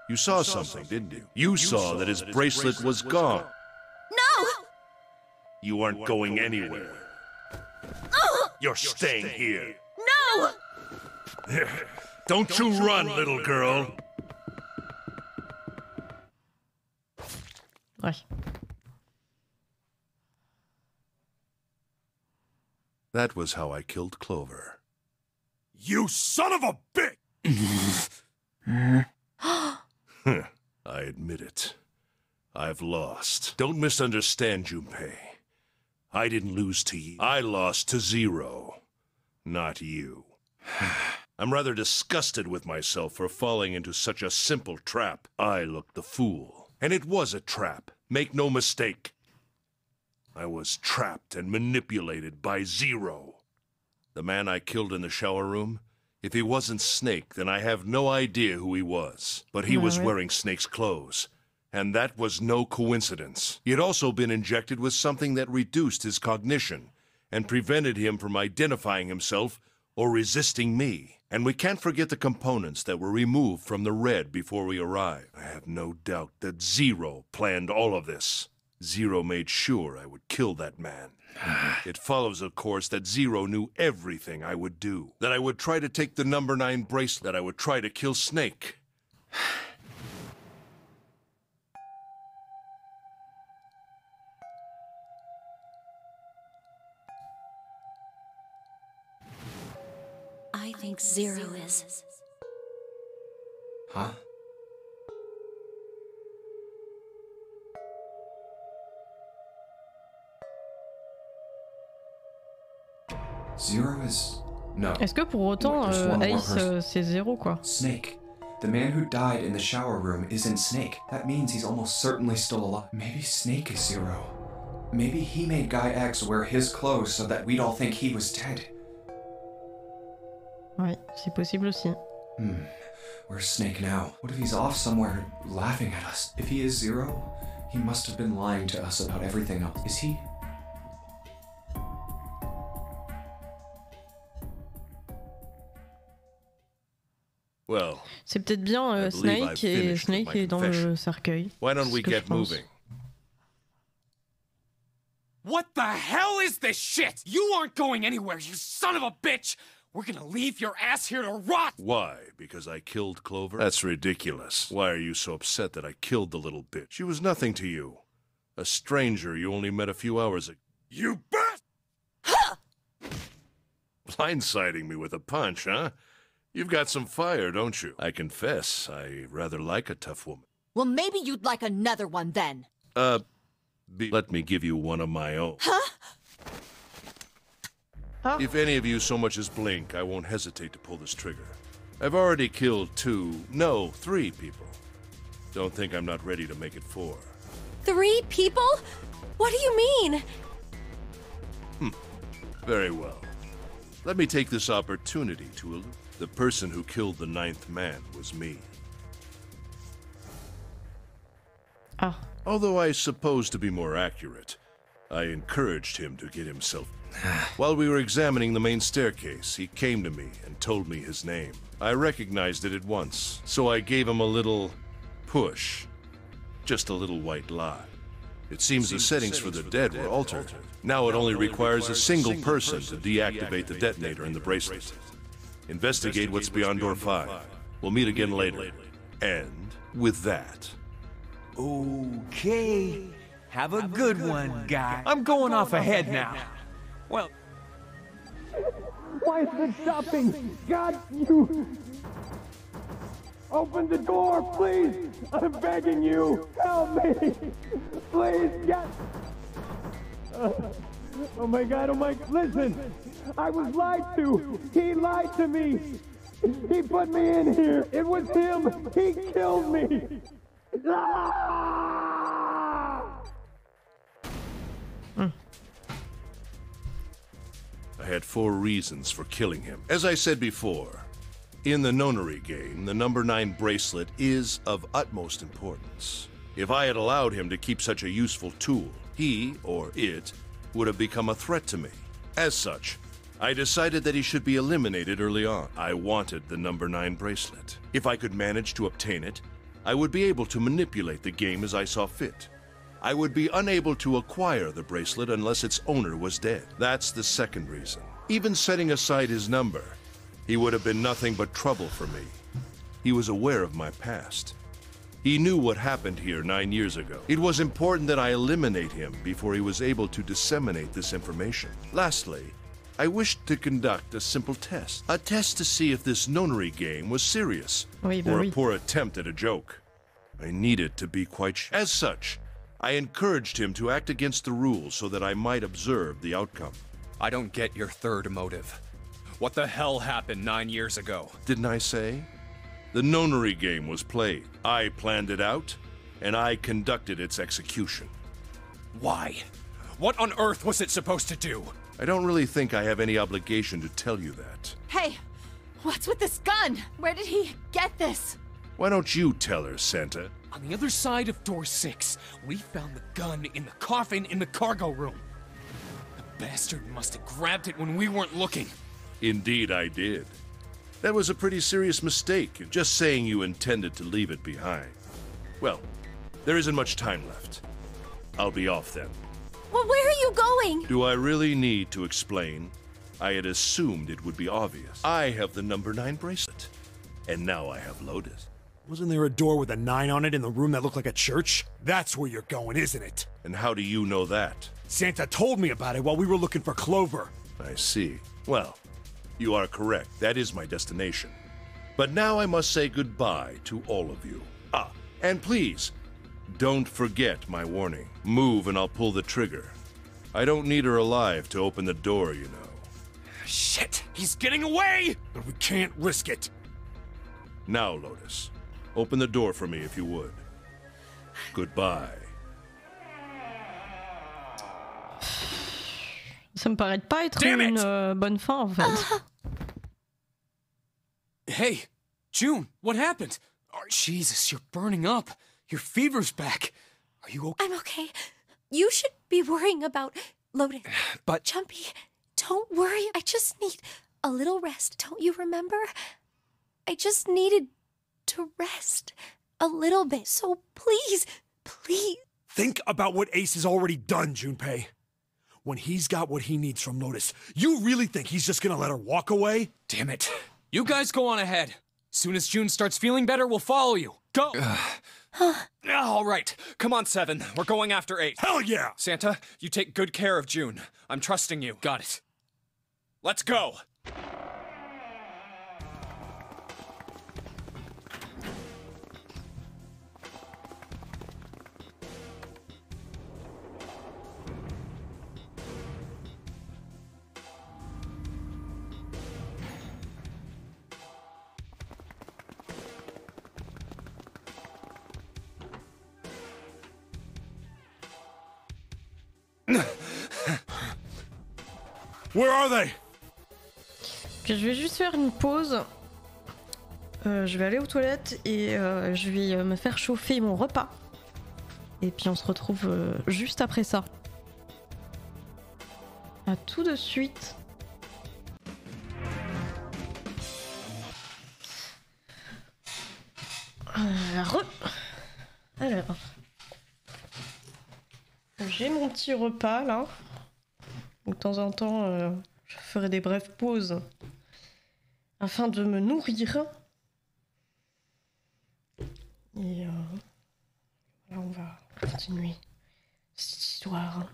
You saw something, didn't you? You saw that his bracelet was gone. No! You aren't going anywhere. You're staying here. No! Don't you run, little girl. Ouais. That was how I killed Clover. You son of a bitch! I admit it. I've lost. Don't misunderstand, Junpei. I didn't lose to you. I lost to Zero. Not you. I'm rather disgusted with myself for falling into such a simple trap. I looked the fool. And it was a trap. Make no mistake. I was trapped and manipulated by Zero. The man I killed in the shower room, if he wasn't Snake, then I have no idea who he was. But he was wearing Snake's clothes. And that was no coincidence. He had also been injected with something that reduced his cognition and prevented him from identifying himself or resisting me. And we can't forget the components that were removed from the red before we arrived. I have no doubt that Zero planned all of this. Zero made sure I would kill that man. It follows, of course, that Zero knew everything I would do. That I would try to take the number 9 bracelet. That I would try to kill Snake. I think Zero is. Huh? Zero is... No. Est-ce que pour autant, Ace, c'est Zero, quoi? Snake. The man who died in the shower room isn't Snake. That means he's almost certainly still alive. Maybe Snake is Zero. Maybe he made Guy X wear his clothes so that we'd all think he was dead. Ouais, c'est possible aussi. Where's Snake now? What if he's off somewhere laughing at us? If he is Zero, he must have been lying to us about everything else. Is he? Well, c'est peut-être bien Snake et Snake est dans le cercueil. Why don't we get moving? What the hell is this shit? You aren't going anywhere, you son of a bitch! We're gonna leave your ass here to rot! Why? Because I killed Clover? That's ridiculous. Why are you so upset that I killed the little bitch? She was nothing to you. A stranger you only met a few hours ago. You bet! Blindsiding me with a punch, huh? You've got some fire, don't you? I confess, I rather like a tough woman. Well, maybe you'd like another one then. Let me give you one of my own. If any of you so much as blink, I won't hesitate to pull this trigger. I've already killed 3 people. Don't think I'm not ready to make it 4. 3 people? What do you mean? Very well. Let me take this opportunity to allude. The person who killed the 9th man was me. Ah. Although I suppose to be more accurate, I encouraged him to get himself... While we were examining the main staircase, he came to me and told me his name. I recognized it at once, so I gave him a little push. Just a little white lie. It seems the settings for the dead were altered. Now it only requires a single person to deactivate the detonator in the bracelet. Investigate what's beyond door 5. We'll meet again later. And with that... Okay. Have a good one, guy. I'm going off ahead now. Well... Why is it stopping? God, you... Open the door, please! I'm begging you! Help me! Please, God! Oh my God, listen! I was lied to! He lied to me! He put me in here! It was him! He killed me! Ah! I had 4 reasons for killing him. As I said before, in the nonary game, the number 9 bracelet is of utmost importance. If I had allowed him to keep such a useful tool, he, or it, would have become a threat to me. As such, I decided that he should be eliminated early on. I wanted the number 9 bracelet. If I could manage to obtain it, I would be able to manipulate the game as I saw fit. I would be unable to acquire the bracelet unless its owner was dead. That's the second reason. Even setting aside his number, he would have been nothing but trouble for me. He was aware of my past. He knew what happened here 9 years ago. It was important that I eliminate him before he was able to disseminate this information. Lastly, I wished to conduct a simple test. A test to see if this nonary game was serious, or a poor attempt at a joke. I needed to be quite sure. As such, I encouraged him to act against the rules so that I might observe the outcome. I don't get your third motive. What the hell happened 9 years ago? Didn't I say? The nonary game was played. I planned it out, and I conducted its execution. Why? What on earth was it supposed to do? I don't really think I have any obligation to tell you that. Hey, what's with this gun? Where did he get this? Why don't you tell her, Santa? On the other side of door 6, we found the gun in the coffin in the cargo room. The bastard must have grabbed it when we weren't looking. Indeed I did. That was a pretty serious mistake, just saying you intended to leave it behind. Well, there isn't much time left. I'll be off then. Well, where are you going? Do I really need to explain? I had assumed it would be obvious. I have the number 9 bracelet, and now I have Lotus. Wasn't there a door with a 9 on it in the room that looked like a church? That's where you're going, isn't it? And how do you know that? Santa told me about it while we were looking for Clover. I see. Well, you are correct. That is my destination. But now I must say goodbye to all of you. Ah, and please, don't forget my warning. Move and I'll pull the trigger. I don't need her alive to open the door, you know. Shit! He's getting away! But we can't risk it. Now, Lotus, open the door for me if you would. Goodbye. Ça me paraît pas être une bonne fin, en fait. Hey, June, what happened? Oh, Jesus, you're burning up. Your fever's back. Are you okay? I'm okay. You should be worrying about Lotus. But... Jumpy, don't worry. I just need a little rest. Don't you remember? I just needed to rest a little bit. So please, please. Think about what Ace has already done, Junpei. When he's got what he needs from Lotus, you really think he's just gonna let her walk away? Damn it. You guys go on ahead. Soon as June starts feeling better, we'll follow you. Go! All right. Come on, 7. We're going after 8. Hell yeah! Santa, you take good care of June. I'm trusting you. Got it. Let's go! Where are they? Je vais juste faire une pause. Je vais aller aux toilettes et je vais me faire chauffer mon repas. Et puis on se retrouve juste après ça. À tout de suite. Alors, j'ai mon petit repas là. De temps en temps, je ferai des brèves pauses afin de me nourrir. Et là, on va continuer cette histoire.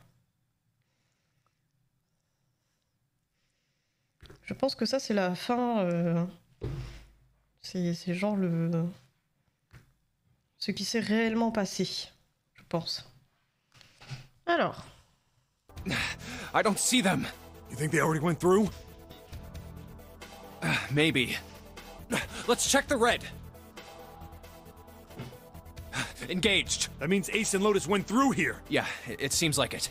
Je pense que ça, c'est la fin. C'est genre ce qui s'est réellement passé, je pense. Alors. I don't see them. You think they already went through? Maybe. Let's check the red. Engaged. That means Ace and Lotus went through here. Yeah, it seems like it.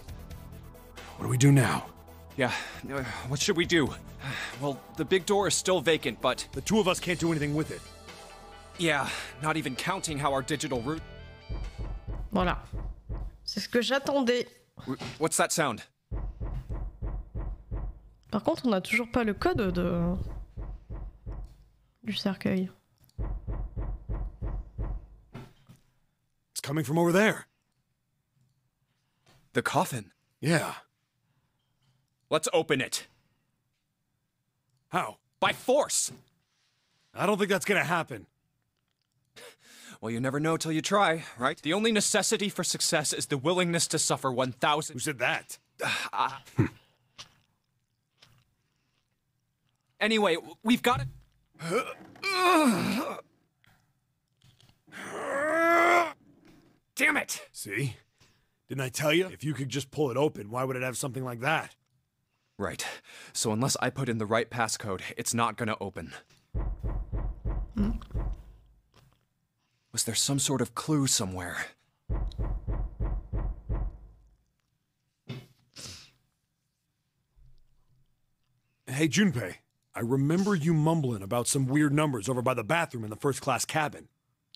What do we do now? Yeah, what should we do? Well, the big door is still vacant, but... The two of us can't do anything with it. Yeah, not even counting how our digital route... Voilà. C'est ce que j'attendais. What's that sound? Par contre, on n'a toujours pas le code du cercueil. It's coming from over there. The coffin? Yeah. Let's open it. How? By force! I don't think that's gonna happen. Well, you never know till you try, right? The only necessity for success is the willingness to suffer 1,000... Who said that? Anyway, we've got it... Damn it! See? Didn't I tell you? If you could just pull it open, why would it have something like that? Right. So unless I put in the right passcode, it's not gonna open. Was there some sort of clue somewhere? Hey, Junpei. I remember you mumbling about some weird numbers over by the bathroom in the first-class cabin.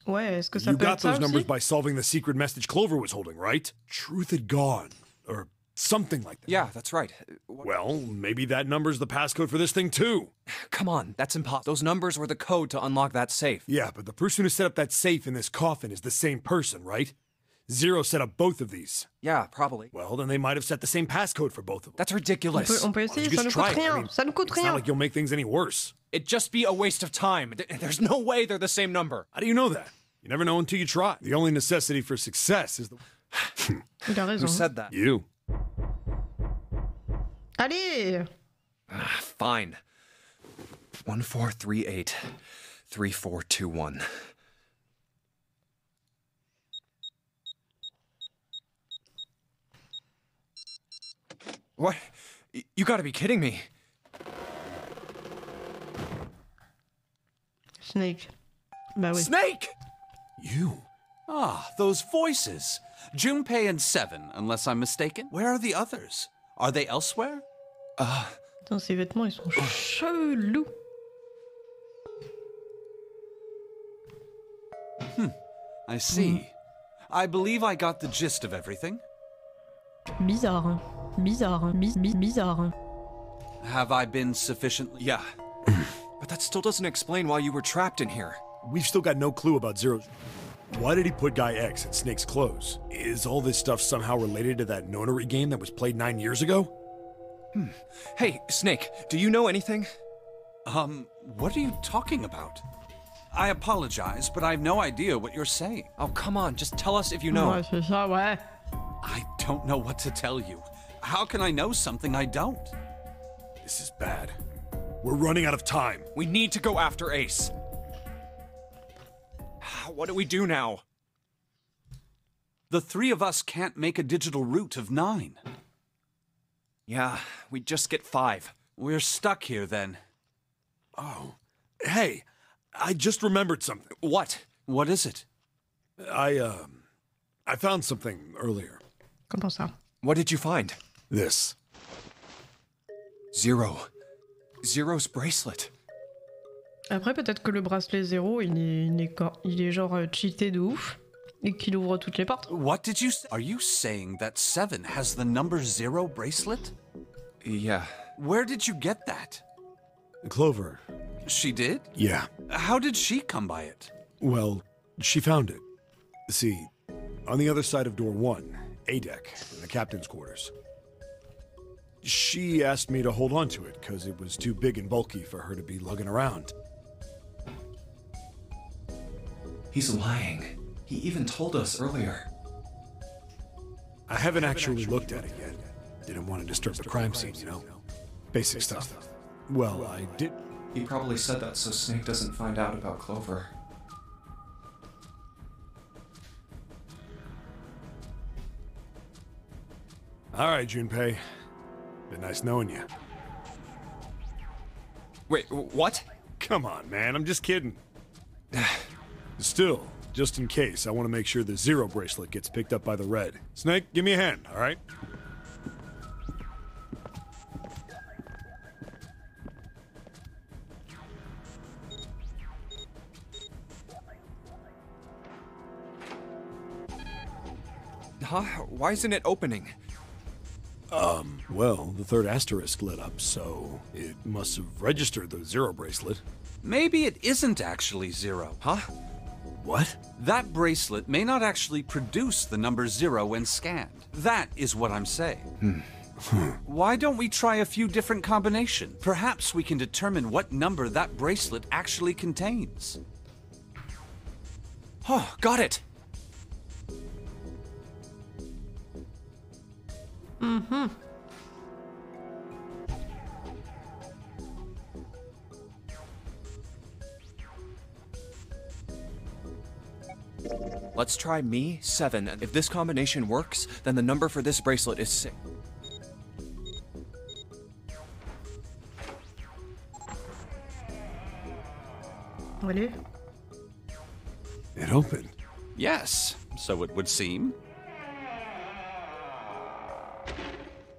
Ouais, est-ce que ça You peut got être ça those numbers aussi? by solving the secret message Clover was holding, right? Truth had gone. Or something like that. Yeah, that's right. Well, maybe that number's the passcode for this thing, too. Come on, that's impossible. Those numbers were the code to unlock that safe. Yeah, but the person who set up that safe in this coffin is the same person, right? Zero set up both of these. Yeah, probably. Well, then they might have set the same passcode for both of them. That's ridiculous. On peut essayer, ça ne coûte rien. Ça ne coûte It's not rien. like you'll make things any worse. It'd just be a waste of time. There's no way they're the same number. How do you know that? You never know until you try. The only necessity for success is the... Il a raison. Who said that? You. Allez! Fine. 1438 3421. What? You gotta be kidding me. Snake. Bah oui. Snake! You. Ah, those voices. Junpei and Seven, unless I'm mistaken. Where are the others? Are they elsewhere? Putain, ces vêtements, ils sont chelous. I see. I believe I got the gist of everything. Bizarre. Hein. Bizarre. Hein. Bizarre. Hein. Have I been sufficiently... Yeah. But that still doesn't explain why you were trapped in here. We've still got no clue about Zero's... Why did he put Guy X in Snake's clothes? Is all this stuff somehow related to that nonary game that was played 9 years ago? Hey, Snake, do you know anything? What are you talking about? I apologize, but I have no idea what you're saying. Oh, come on, just tell us if you know. Ouais, c'est ça, ouais. I don't know what to tell you. How can I know something I don't? This is bad. We're running out of time. We need to go after Ace. What do we do now? The three of us can't make a digital route of 9. Yeah, we just get 5. We're stuck here then. Oh. Hey, I just remembered something. What? What is it? I found something earlier. Comment ça? What did you find? This. Zero. Zero's bracelet. Après, peut-être que le bracelet 0, il est genre cheaté de ouf et qu'il ouvre toutes les portes. What did you say? Are you saying that 7 has the number 0 bracelet? Yeah. Where did you get that? Clover. She did? Yeah. How did she come by it? Well, she found it. See, on the other side of door 1, A deck, in the captain's quarters. She asked me to hold on to it because it was too big and bulky for her to be lugging around. He's lying. He even told us earlier. I haven't actually looked at it yet. Didn't want to disturb the crime scene, you know? Basic stuff. Well, I did... He probably said that so Snake doesn't find out about Clover. All right, Junpei. Been nice knowing you. Wait, what? Come on, man. I'm just kidding. Still, just in case, I want to make sure the 0 bracelet gets picked up by the red. Snake, give me a hand, all right? Huh? Why isn't it opening? Well, the third asterisk lit up, so it must have registered the zero bracelet. Maybe it isn't actually zero. Huh? What? That bracelet may not actually produce the number 0 when scanned. That is what I'm saying. Why don't we try a few different combinations? Perhaps we can determine what number that bracelet actually contains. Oh, got it! Mm-hmm. Let's try me, 7, and if this combination works, then the number for this bracelet is 6. Allez. It opened. Yes, so it would seem.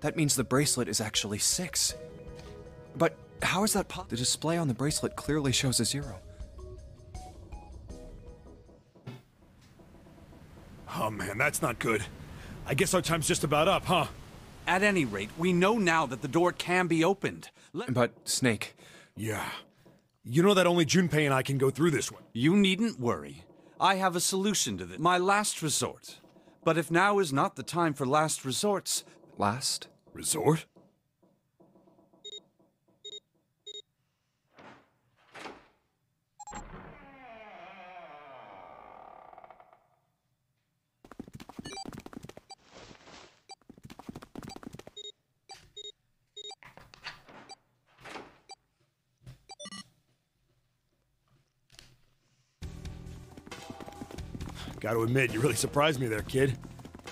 That means the bracelet is actually 6. But how is that possible? The display on the bracelet clearly shows a 0. Oh man, that's not good. I guess our time's just about up, huh? At any rate, we know now that the door can be opened. But, Snake... Yeah. You know that only Junpei and I can go through this one. You needn't worry. I have a solution to this. My last resort. But if now is not the time for last resorts... Last? Resort? Gotta admit, you really surprised me there, kid.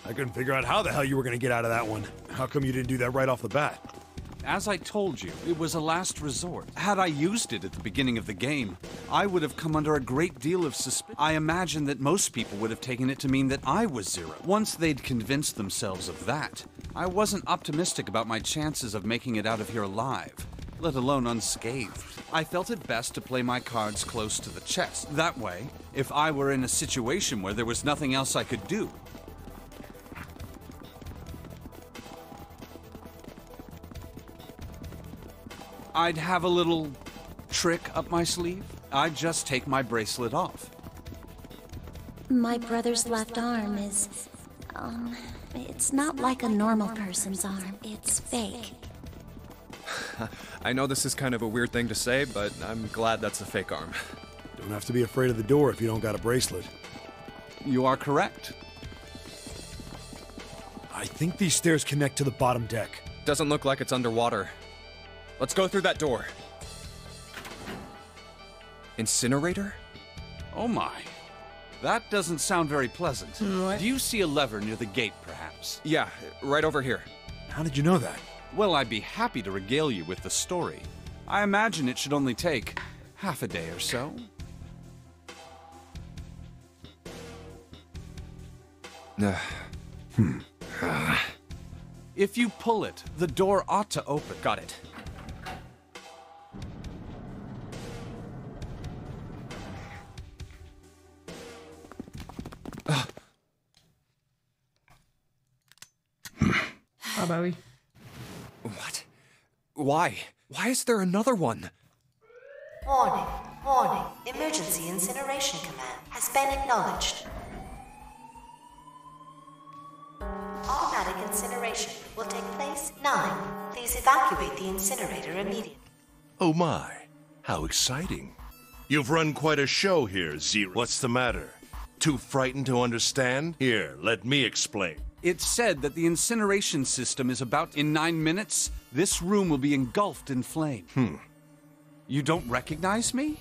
I couldn't figure out how the hell you were gonna get out of that one. How come you didn't do that right off the bat? As I told you, it was a last resort. Had I used it at the beginning of the game, I would have come under a great deal of suspicion. I imagine that most people would have taken it to mean that I was 0. Once they'd convinced themselves of that, I wasn't optimistic about my chances of making it out of here alive, let alone unscathed. I felt it best to play my cards close to the chest. That way, if I were in a situation where there was nothing else I could do, I'd have a little trick up my sleeve. I'd just take my bracelet off. My brother's left arm is, it's not like a normal person's arm. It's fake. I know this is kind of a weird thing to say, but I'm glad that's a fake arm. Don't have to be afraid of the door if you don't got a bracelet. You are correct. I think these stairs connect to the bottom deck. Doesn't look like it's underwater. Let's go through that door. Incinerator? Oh my. That doesn't sound very pleasant. What? Do you see a lever near the gate, perhaps? Yeah, right over here. How did you know that? Well, I'd be happy to regale you with the story. I imagine it should only take half a day or so. If you pull it, the door ought to open. Got it. Ah bah oui. What? Why? Why is there another one? Warning, warning. Emergency incineration command has been acknowledged. Automatic incineration will take place 9. Please evacuate the incinerator immediately. Oh my, how exciting. You've run quite a show here, Zero. What's the matter? Too frightened to understand? Here, let me explain. It's said that the incineration system is about... In 9 minutes, this room will be engulfed in flame. You don't recognize me?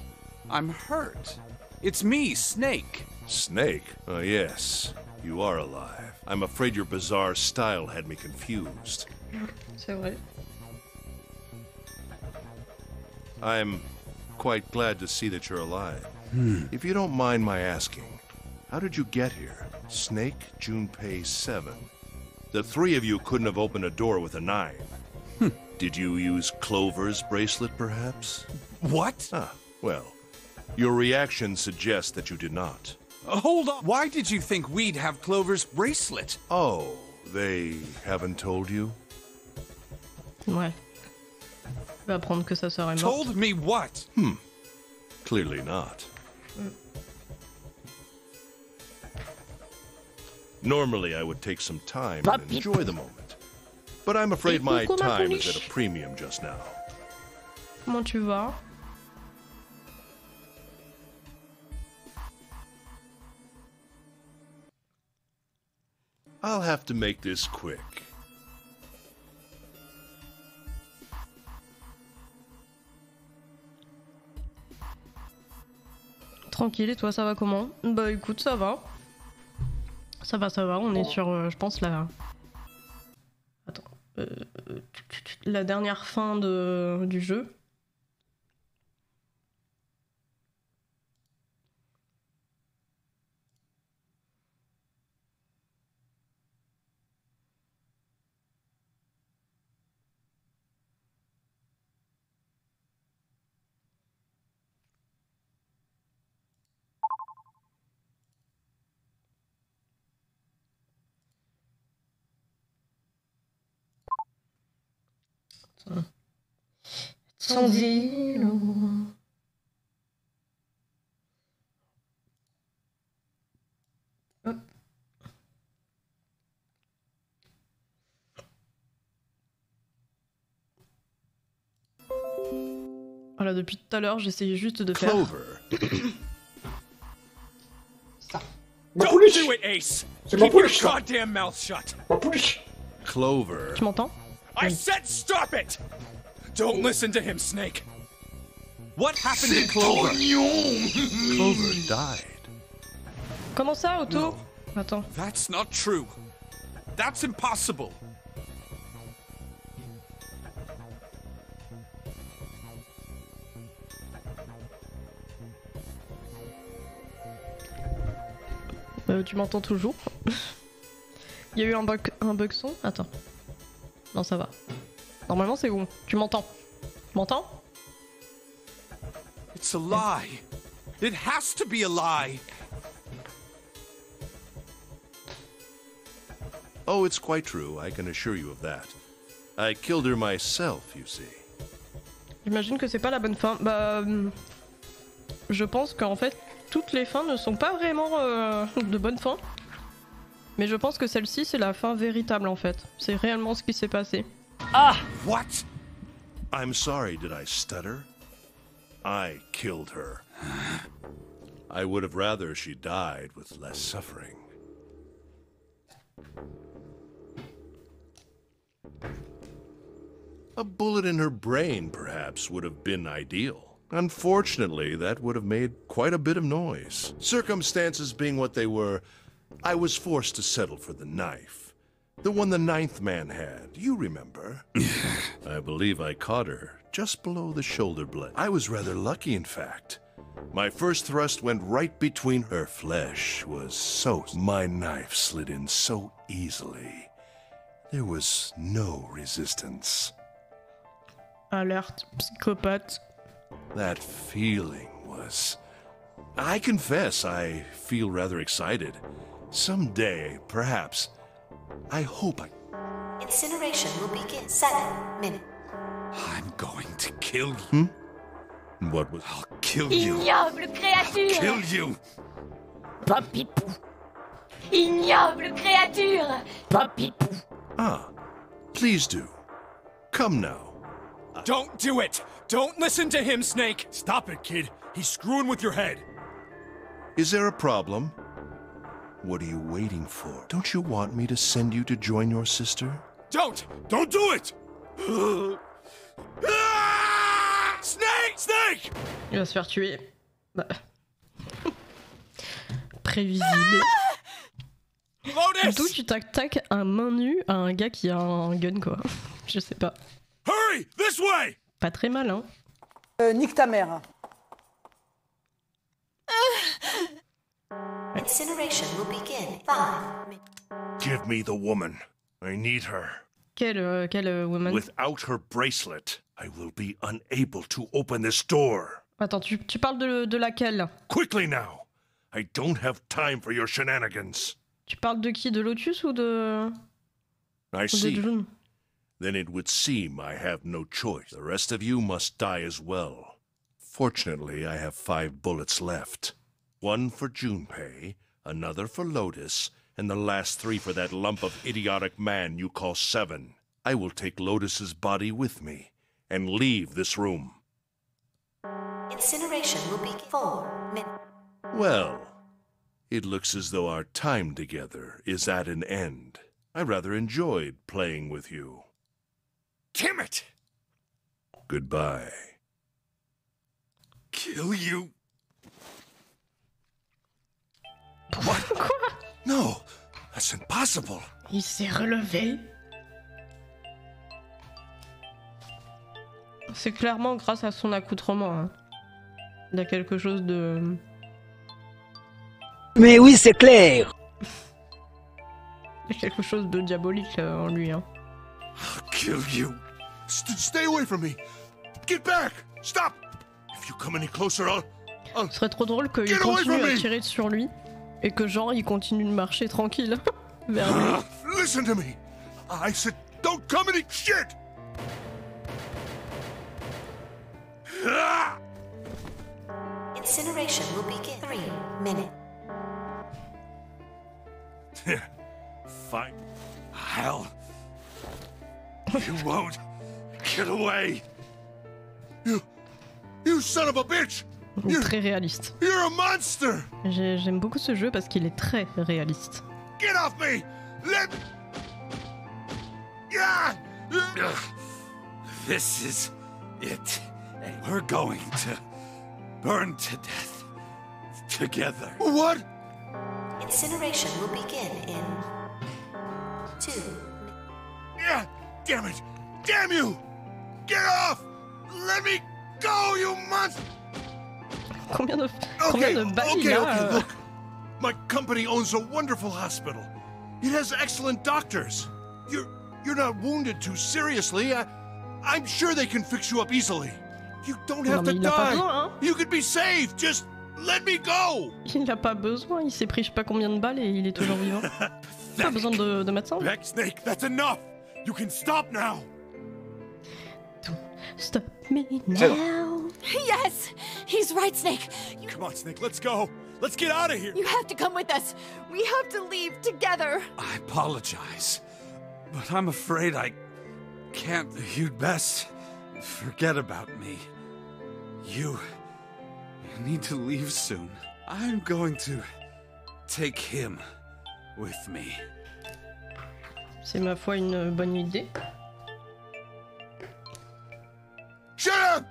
I'm hurt. It's me, Snake. Snake? Oh, yes. You are alive. I'm afraid your bizarre style had me confused. C'est vrai. I'm quite glad to see that you're alive. If you don't mind my asking, how did you get here? Snake, Junpei, 7. The 3 of you couldn't have opened a door with a 9. Did you use Clover's bracelet, perhaps? What? Ah, well, your reaction suggests that you did not. Hold on. Why did you think we'd have Clover's bracelet? Oh, they haven't told you? Ouais. Il va apprendre que sa sœur est morte. Told me what? Clearly not. Normally, I would take some time and enjoy the moment. But I'm afraid my time is at a premium just now. Comment tu vas? I'll have to make this quick. Tranquille, et toi ça va comment? Bah écoute, ça va. Ça va, on est sur, je pense, la... Attends. La dernière fin du jeu. Sans dire. Hop. Voilà, depuis tout à l'heure, j'essayais juste de faire... Ça. Don't do it, Ace! Keep your goddamn mouth shut! Clover. Tu m'entends? I said stop it! Don't listen to him, Snake. What happened to Clover? Clover died. Comment ça, Otto? No. Attends. That's not true. That's impossible. Tu m'entends toujours? Il y a eu un bug son? Attends. Non, ça va. Normalement, c'est bon. Tu m'entends? Tu m'entends? It's a lie. It has to be a lie. Oh, it's quite true. I can assure you of that. I killed her myself, you see. J'imagine que c'est pas la bonne fin. Bah... Je pense qu'en fait, toutes les fins ne sont pas vraiment de bonne fin. Mais je pense que celle-ci, c'est la fin véritable, en fait. C'est réellement ce qui s'est passé. Ah! What? I'm sorry, did I stutter? I killed her. I would have rather she died with less suffering. A bullet in her brain, perhaps, would have been ideal. Unfortunately, that would have made quite a bit of noise. Circumstances being what they were, I was forced to settle for the knife. The one the ninth man had, you remember. I believe I caught her just below the shoulder blade. I was rather lucky, in fact. My first thrust went right between her flesh was so... My knife slid in so easily. There was no resistance. Alerte, psychopathe. That feeling was... I confess, I feel rather excited. Someday, perhaps... I hope I... Incineration will begin 7 minutes. I'm going to kill you. What was... I'll kill you. Ignoble créature! I'll kill you. Papipou. Ignoble créature! Papipou. Ah, please do. Come now. Don't do it! Don't listen to him, Snake! Stop it, kid. He's screwing with your head. Is there a problem? What are you waiting for? Don't you want me to send you to join your sister? Don't! Don't do it! Snake! Snake! Il va se faire tuer. Bah. Prévisible. D'où tu t'attaques à main nue à un gars qui a un gun, quoi. Je sais pas. Hurry! This way! Pas très mal, hein. Nique ta mère. Incineration will begin 5 minutes. Give me the woman. I need her. Quelle woman? Without her bracelet, I will be unable to open this door. Attends, tu parles de laquelle? Quickly now! I don't have time for your shenanigans. Tu parles de qui? De Lotus ou de... I ou de see. June? Then it would seem I have no choice. The rest of you must die as well. Fortunately, I have 5 bullets left. 1 for Junpei, another for Lotus, and the last 3 for that lump of idiotic man you call Seven. I will take Lotus's body with me and leave this room. Incineration will be 4 minutes. Well, it looks as though our time together is at an end. I rather enjoyed playing with you. Damn it! Goodbye. Kill you? What? No, that's impossible. Il s'est relevé. C'est clairement grâce à son accoutrement. Hein. Il y a quelque chose de... Mais oui, c'est clair. Il y a quelque chose de diabolique en lui. Hein. I'll kill you. Stay away from me. Get back. Stop. If you come any closer, I'll... Ce serait trop drôle qu'il continue à tirer sur lui et que genre il continue de marcher tranquille vers lui. Listen to me. I said don't come any shit. Incineration will begin 3 minutes. Fine. Hell. You won't get away. You son of a bitch. Très réaliste. You're a monster. J'aime beaucoup ce jeu parce qu'il est très réaliste. Get off me. Let. Yeah. This is it. We're going to burn to death together. What? Incineration will begin in 2. Yeah. Damn it. Damn you. Get off. Let me go, you monster. Combien de balles il a Look. My company owns a wonderful hospital. It has excellent doctors. You're not wounded too seriously. I'm sure they can fix you up easily. You don't have to die. Besoin, hein. You could be saved. Just let me go. Il n'a pas besoin. Il s'est pris je sais pas combien de balles et il est toujours vivant. Pas besoin de médecin. Black Snake, that's enough. You can stop now. Don't stop me now. Yes! He's right, Snake. Come on, Snake, let's go. Let's get out of here. You have to come with us. We have to leave together. I apologize, but I'm afraid I can't. You'd best forget about me. You need to leave soon. I'm going to take him with me. C'est ma foi une bonne idée. Shut up!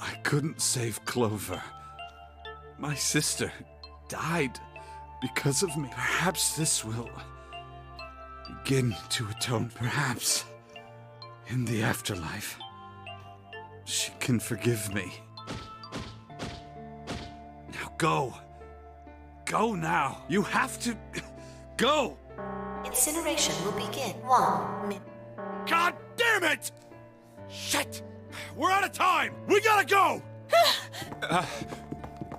I couldn't save Clover. My sister died because of me. Perhaps this will begin to atone. Perhaps in the afterlife, she can forgive me. Now go. Go now. You have to go. Incineration will begin 1 minute. God damn it! Shit! We're out of time! We gotta go!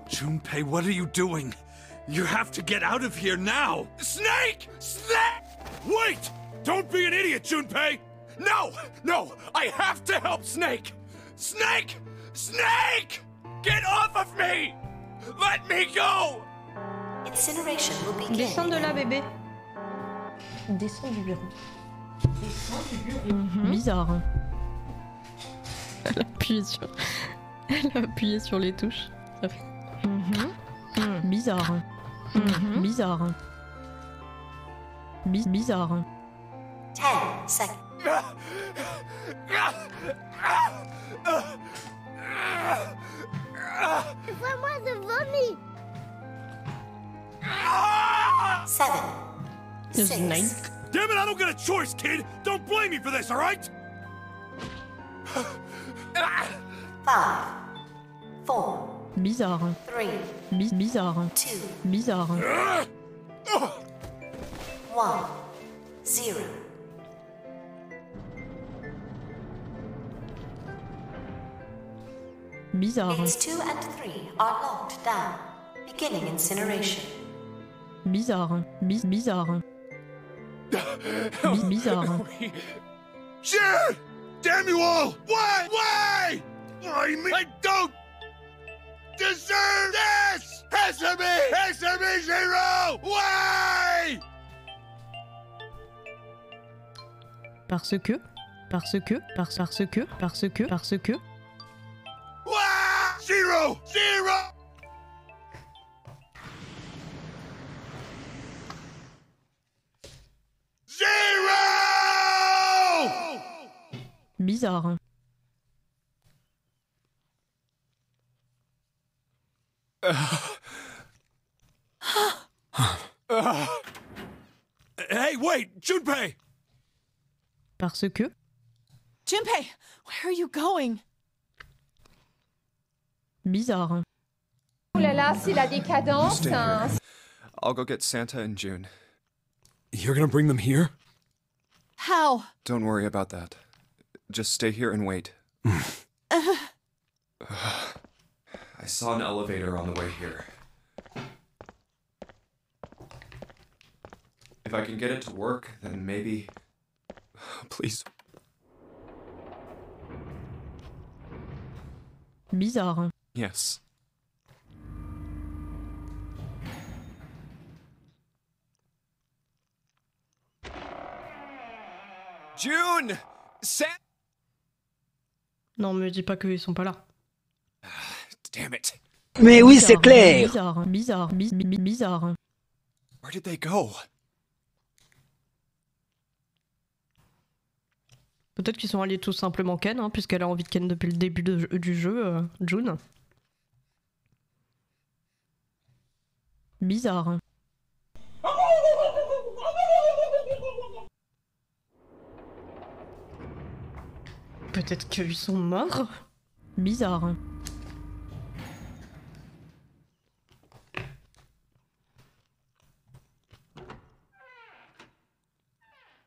Junpei, what are you doing? You have to get out of here now! Snake! Snake! Wait! Don't be an idiot, Junpei! No! No! I have to help Snake! Snake! Snake! Get off of me! Let me go! Incineration will begin. Descends de là, bébé. Descends du bureau. Descends du bureau. Bizarre. Hein. Elle a appuyé sur les touches. Ça fait... Bizarre. Bizarre. Bizarre. 10 seconds. Fais-moi de vomi. 7. There's 6. 9. Damn it, I don't get a choice, kid! Don't blame me for this, alright? 5. 4. Bizarre. 3. Bizarre. 2. Bizarre. 1. 0. Bizarre. Gates 2 and 3 are locked down. Beginning incineration. Bizarre. Bizarre. Bizarre. Shit! Damn you all! Why? Why? I don't deserve this! Answer me! Answer me, Zero! Why? Parce que. Why? Zero! Zero! Zero! Bizarre. Hey, wait! Junpei! Parce que. Junpei, where are you going? Bizarre. Oh là là, c'est la décadence. Stay here. I'll go get Santa and June. You're gonna bring them here? How? Don't worry about that. Just stay here and wait. I saw an elevator on the way here. If I can get it to work, then maybe... Please. Bizarre. Yes. June! Non, me dis pas qu'ils sont pas là. Damn it. Mais oui, c'est clair. Bizarre. Where did they go? Peut-être qu'ils sont allés tout simplement ken, hein, puisqu'elle a envie de ken depuis le début du jeu, June. Bizarre. Peut-être qu'ils sont morts. Bizarre.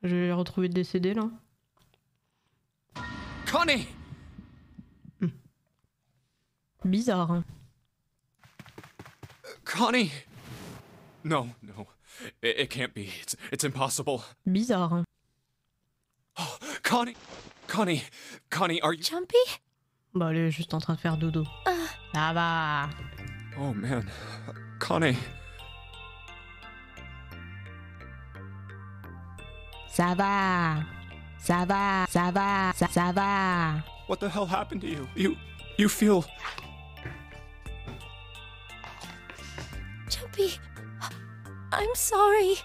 Je vais les retrouver décédés là. Connie! Bizarre. Connie! No. It can't be. It's impossible. Bizarre. Oh, Connie, are you... Jumpy? Bah, elle est juste en train de faire dodo. Ça va. Oh man, Connie. Ça va. What the hell happened to you? You feel... Jumpy, I'm sorry.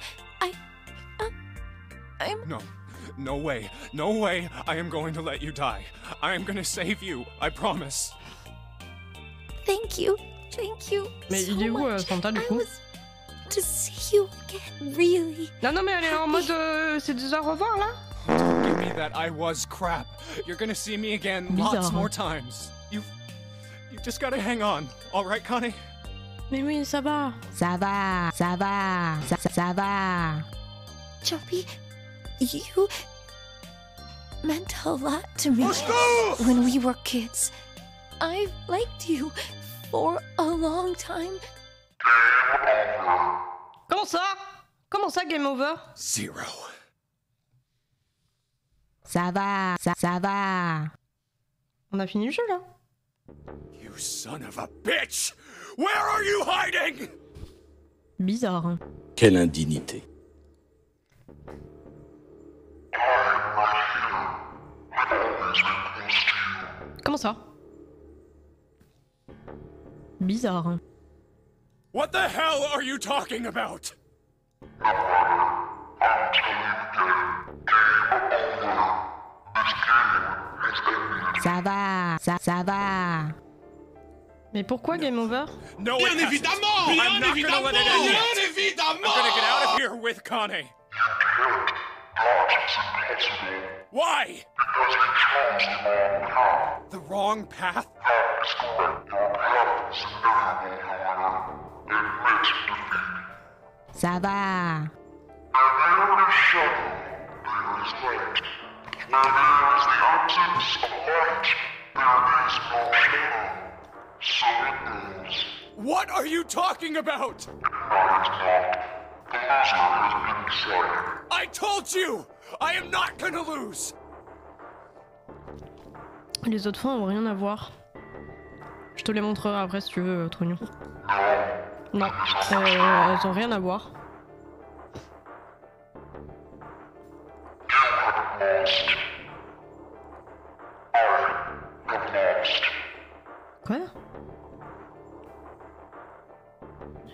I'm... No way. I am going to let you die. I am going to save you. I promise. Thank you. Mais so il est où, much. Santa, du coup? To see you again, really. Non, mais elle est en mode c'est déjà au revoir là. Give me that I was crap. You're going to see me again lots more times. You just gotta hang on. All right, Connie? Mais oui, ça va. Jumpy, you meant a lot to me when we were kids. I've liked you for a long time. Comment ça, game over? Zero. Ça va. On a fini le jeu là. You son of a bitch! Where are you hiding? Bizarre. Quelle indignité. Comment ça? Bizarre. What the hell are you talking about? Ça va. Mais pourquoi game over? No, bien évidemment! I'm not gonna let it end yet. I'm gonna get out of here with Connie. Why? Because you chose The the wrong path. wrong path? That is correct. Your path is inevitable, however. Admit defeat. Ça va. Where there is shadow, there is light. Where there is the absence of light, there is no shadow. So it goes. What are you talking about? I told you! I am not gonna lose! Les autres fins ont rien à voir. Je te les montrerai après si tu veux, Trognon. Non, elles ont rien à voir. Quoi?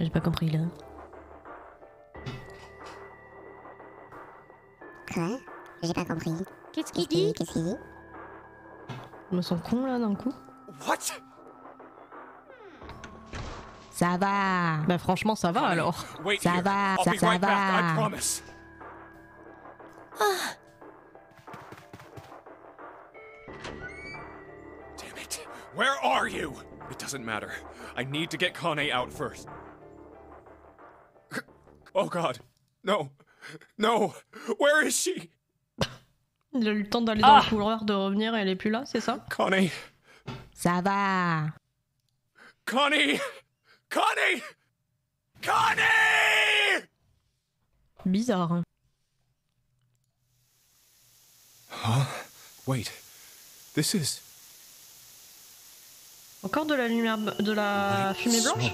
J'ai pas compris là. Quoi? J'ai pas compris. Qu'est-ce qu'il dit? Qu'est-ce qu'il dit? Je me sens con là d'un coup. What? Ça va. Bah franchement ça va alors. Ça va, ça va. Damn it. Where are you? It doesn't matter. I need to get Kane out first. Oh god. No. No. Where is she? Il a eu le temps d'aller dans le couloir, de revenir et elle est plus là, c'est ça? Kane. Ça va. Kane! Kane! Kane! Bizarre. Hein. Huh? Wait. This is... Encore de la lumière, de la fumée blanche?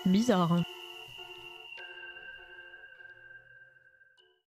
Bizarre. Hein.